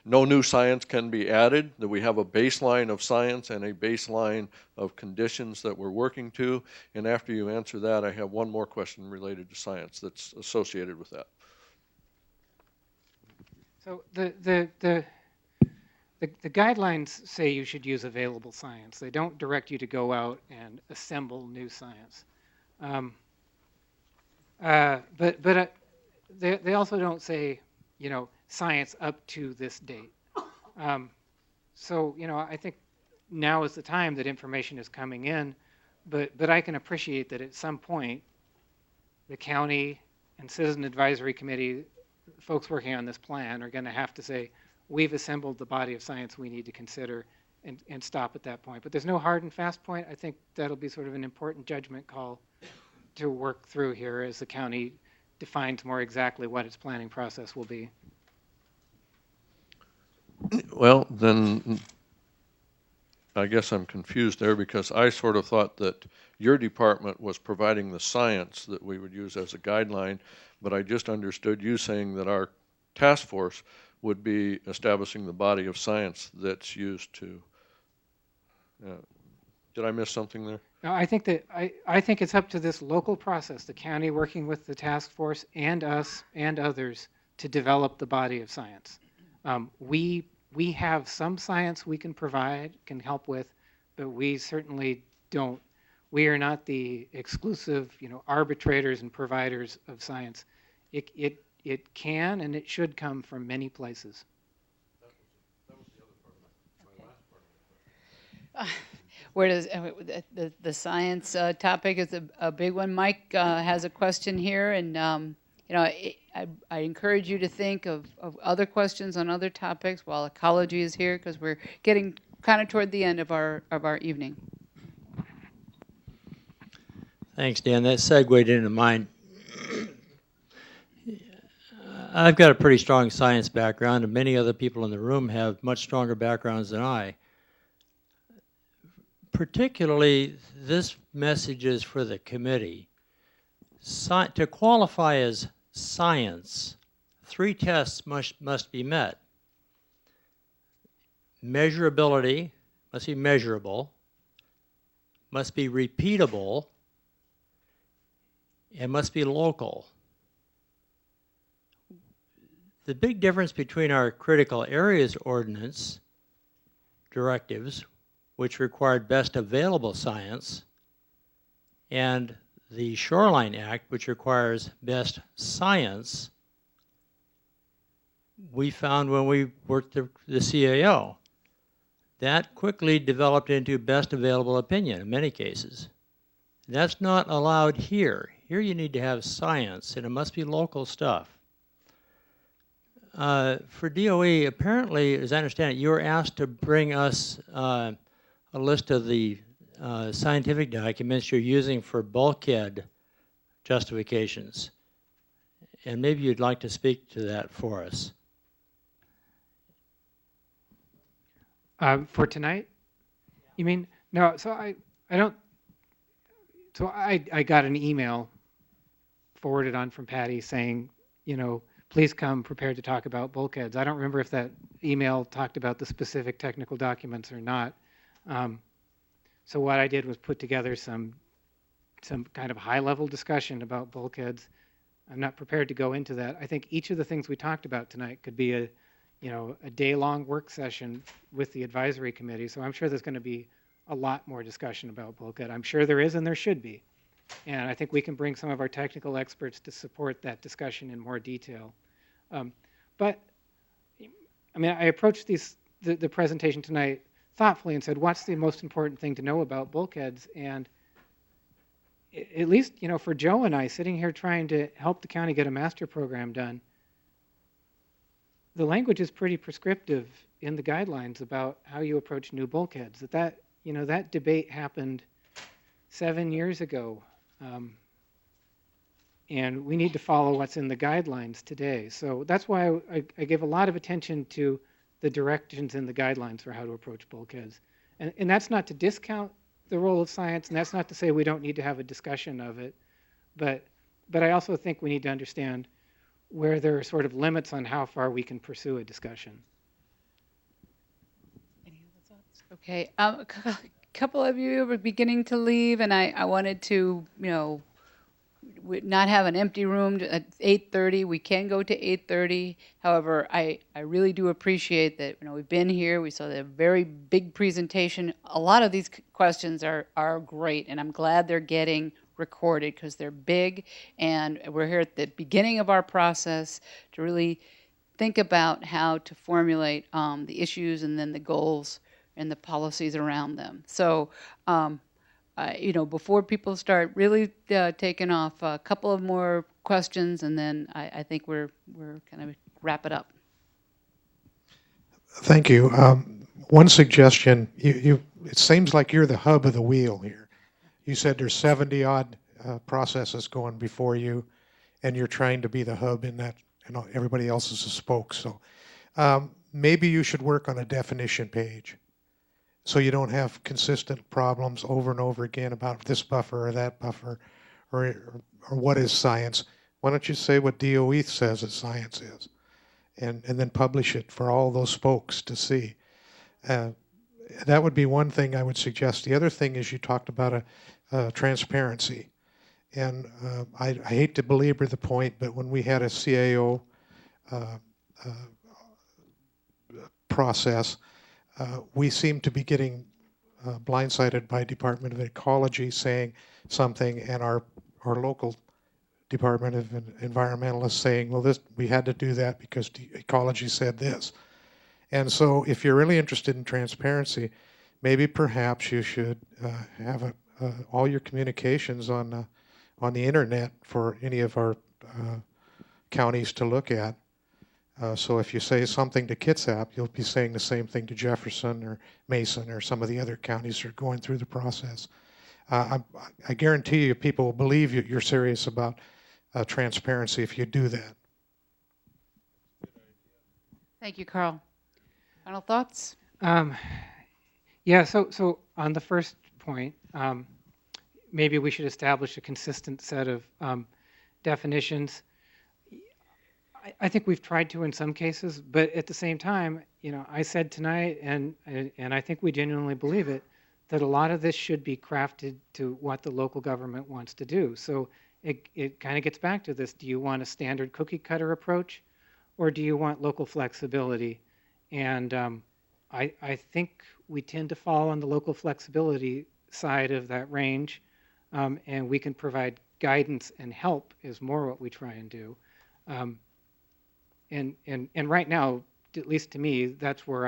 no new science can be added, that we have a baseline of science and a baseline of conditions that we're working to? And after you answer that, I have one more question related to science that's associated with that. So the guidelines say you should use available science. They don't direct you to go out and assemble new science. But they also don't say, science up to this date. So, I think now is the time that information is coming in, but I can appreciate that at some point, the county and Citizen Advisory Committee, folks working on this plan, are going to have to say, we've assembled the body of science we need to consider and stop at that point. But there's no hard and fast point. I think that'll be sort of an important judgment call to work through here as the county defines more exactly what its planning process will be. Well, then I guess I'm confused there, because I sort of thought that your department was providing the science that we would use as a guideline, but I just understood you saying that our task force would be establishing the body of science that's used to. Did I miss something there? No, I think that I think it's up to this local process, the county working with the task force and us and others to develop the body of science. We have some science we can provide, can help with, but we certainly don't. We are not the exclusive, arbitrators and providers of science. It can and it should come from many places. Where does the science topic is a big one. Mike has a question here, and I encourage you to think of other questions on other topics while ecology is here, because we're getting kind of toward the end of our evening. Thanks, Dan. That segued into mine. I've got a pretty strong science background, and many other people in the room have much stronger backgrounds than I. Particularly, this message is for the committee. To qualify as science, 3 tests must be met. Measurability, must be measurable, must be repeatable, and must be local. The big difference between our critical areas ordinance directives, which required best available science, and the Shoreline Act, which requires best science, we found when we worked the CAO. That quickly developed into best available opinion in many cases. That's not allowed here. Here you need to have science, and it must be local stuff. For DOE, apparently, as I understand it, you were asked to bring us a list of the scientific documents you're using for bulkhead justifications. And maybe you'd like to speak to that for us. For tonight? You mean? No, so I don't, so I got an email forwarded on from Patty saying, please come prepared to talk about bulkheads. I don't remember if that email talked about the specific technical documents or not. So what I did was put together some kind of high-level discussion about bulkheads. I'm not prepared to go into that. I think each of the things we talked about tonight could be a day-long work session with the advisory committee. So I'm sure there's going to be a lot more discussion about bulkhead. I'm sure there is, and there should be. And I think we can bring some of our technical experts to support that discussion in more detail. But I mean, I approached the presentation tonight thoughtfully and said, what's the most important thing to know about bulkheads? And at least, for Joe and I sitting here trying to help the county get a master program done, the language is pretty prescriptive in the guidelines about how you approach new bulkheads. That debate happened 7 years ago. And we need to follow what's in the guidelines today. So that's why I give a lot of attention to the directions in the guidelines for how to approach bulkheads. And that's not to discount the role of science, and that's not to say we don't need to have a discussion of it. But I also think we need to understand where there are sort of limits on how far we can pursue a discussion. Any other thoughts? Okay. A couple of you were beginning to leave, and I wanted to, not have an empty room at 8:30. We can go to 8:30. However, I really do appreciate that, we've been here. We saw the very big presentation. A lot of these questions are great, and I'm glad they're getting recorded because they're big, and we're here at the beginning of our process to really think about how to formulate the issues and then the goals and the policies around them. So, before people start really taking off, a couple of more questions, and then I think we're kind of wrap it up. Thank you. One suggestion, it seems like you're the hub of the wheel here. You said there's 70-odd processes going before you, and you're trying to be the hub in that, and everybody else is a spoke. So maybe you should work on a definition page, so you don't have consistent problems over and over again about this buffer or that buffer, or what is science. Why don't you say what DOE says that science is, and then publish it for all those spokes to see. That would be one thing I would suggest. The other thing is you talked about transparency. And I hate to belabor the point, but when we had a CAO process, we seem to be getting blindsided by Department of Ecology saying something, and our local Department of Environmentalists saying, well, we had to do that because Ecology said this. And so if you're really interested in transparency, maybe perhaps you should have all your communications on the internet for any of our counties to look at. So if you say something to Kitsap, you'll be saying the same thing to Jefferson or Mason or some of the other counties that are going through the process. I guarantee you people will believe you're serious about transparency if you do that. Thank you, Carl. Final thoughts? Yeah, so on the first point, maybe we should establish a consistent set of definitions. I think we've tried to in some cases, but at the same time, I said tonight, and I think we genuinely believe it, that a lot of this should be crafted to what the local government wants to do. So it kind of gets back to this: do you want a standard cookie cutter approach, or do you want local flexibility? And I think we tend to fall on the local flexibility side of that range, and we can provide guidance and help is more what we try and do. And right now, at least to me, that's where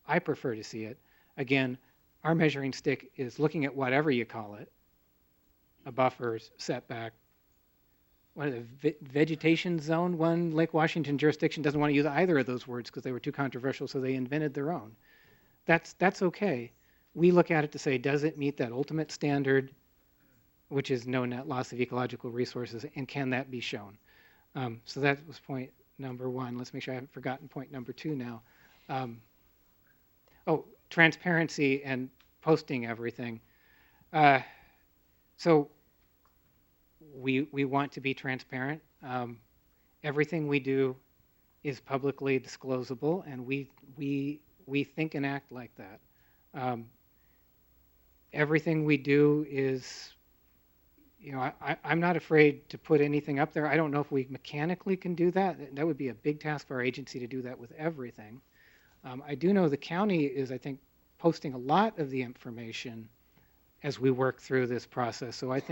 I prefer to see it. Again, our measuring stick is looking at whatever you call it, a buffer, setback, what is it, vegetation zone. One Lake Washington jurisdiction doesn't want to use either of those words because they were too controversial, so they invented their own. That's okay. We look at it to say, does it meet that ultimate standard, which is no net loss of ecological resources, and can that be shown? So that was point number one. Let's make sure I haven't forgotten point number two now. transparency and posting everything. So we want to be transparent. Everything we do is publicly disclosable, and we think and act like that. Everything we do is, I'm not afraid to put anything up there. I don't know if we mechanically can do that. That would be a big task for our agency to do that with everything. I do know the county is, I think, posting a lot of the information as we work through this process. So I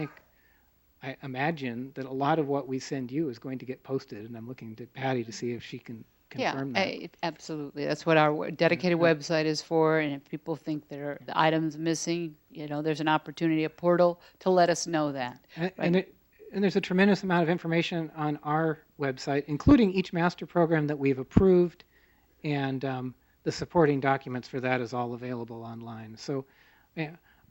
imagine that a lot of what we send you is going to get posted, and I'm looking to Patty to see if she can confirm that. Absolutely. That's what our dedicated website is for, and if people think there are the items missing, there's an opportunity, a portal to let us know that. And there's a tremendous amount of information on our website, including each master program that we've approved, and the supporting documents for that is all available online. So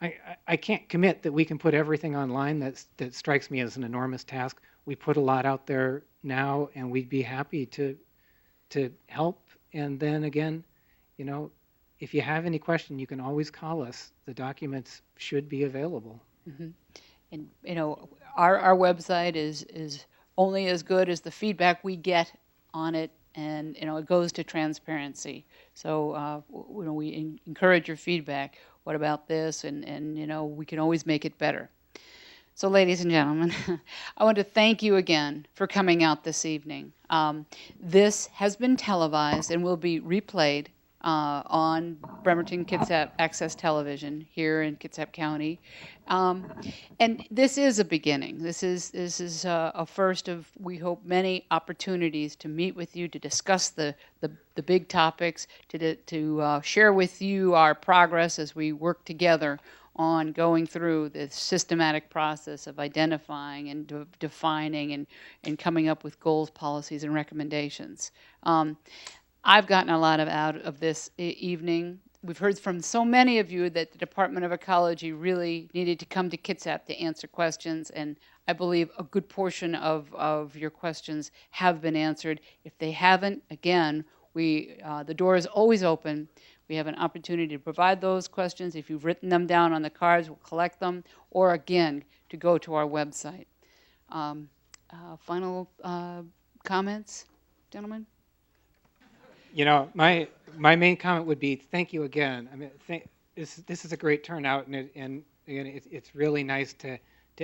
I can't commit that we can put everything online. That strikes me as an enormous task. We put a lot out there now, and we'd be happy to help. And then again, if you have any question, you can always call us. The documents should be available. Mm-hmm. And our website is only as good as the feedback we get on it, and it goes to transparency. So we encourage your feedback. What about this? And we can always make it better. So ladies and gentlemen, I want to thank you again for coming out this evening. This has been televised and will be replayed on Bremerton-Kitsap Access Television here in Kitsap County. And this is a beginning. This is a first of, we hope, many opportunities to meet with you, to discuss the big topics, to share with you our progress as we work together on going through the systematic process of identifying and defining and coming up with goals, policies, and recommendations. I've gotten a lot out of this evening. We've heard from so many of you that the Department of Ecology really needed to come to Kitsap to answer questions, and I believe a good portion of your questions have been answered. If they haven't, again, the door is always open. We have an opportunity to provide those questions. If you've written them down on the cards, we'll collect them, or again, to go to our website. Final comments, gentlemen? My main comment would be thank you again. I mean, this is a great turnout, and it's really nice to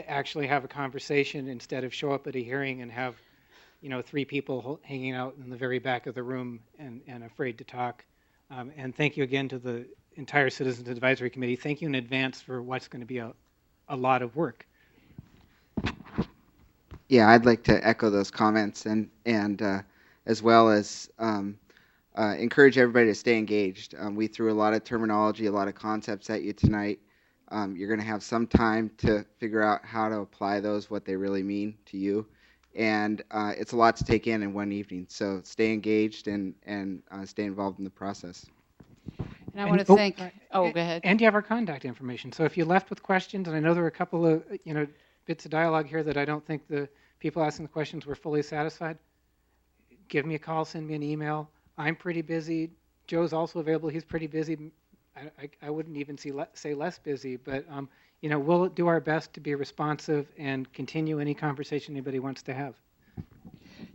actually have a conversation instead of show up at a hearing and have 3 people hanging out in the very back of the room and afraid to talk. And thank you again to the entire Citizens Advisory Committee. Thank you in advance for what's going to be a lot of work. Yeah, I'd like to echo those comments and as well as encourage everybody to stay engaged. We threw a lot of terminology, a lot of concepts at you tonight. You're going to have some time to figure out how to apply those, what they really mean to you. And it's a lot to take in one evening. So stay engaged and stay involved in the process. And I want to thank. Go ahead. And you have our contact information. So if you left with questions, and I know there were a couple of bits of dialogue here that I don't think the people asking the questions were fully satisfied, give me a call, send me an email. I'm pretty busy. Joe's also available. He's pretty busy. I wouldn't even say less busy, but we'll do our best to be responsive and continue any conversation anybody wants to have.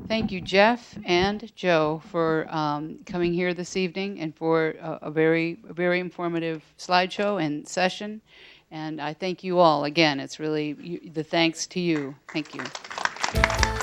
Thank you, Jeff and Joe, for coming here this evening and for a very, very informative slideshow and session. And I thank you all. Again, it's really the thanks to you. Thank you.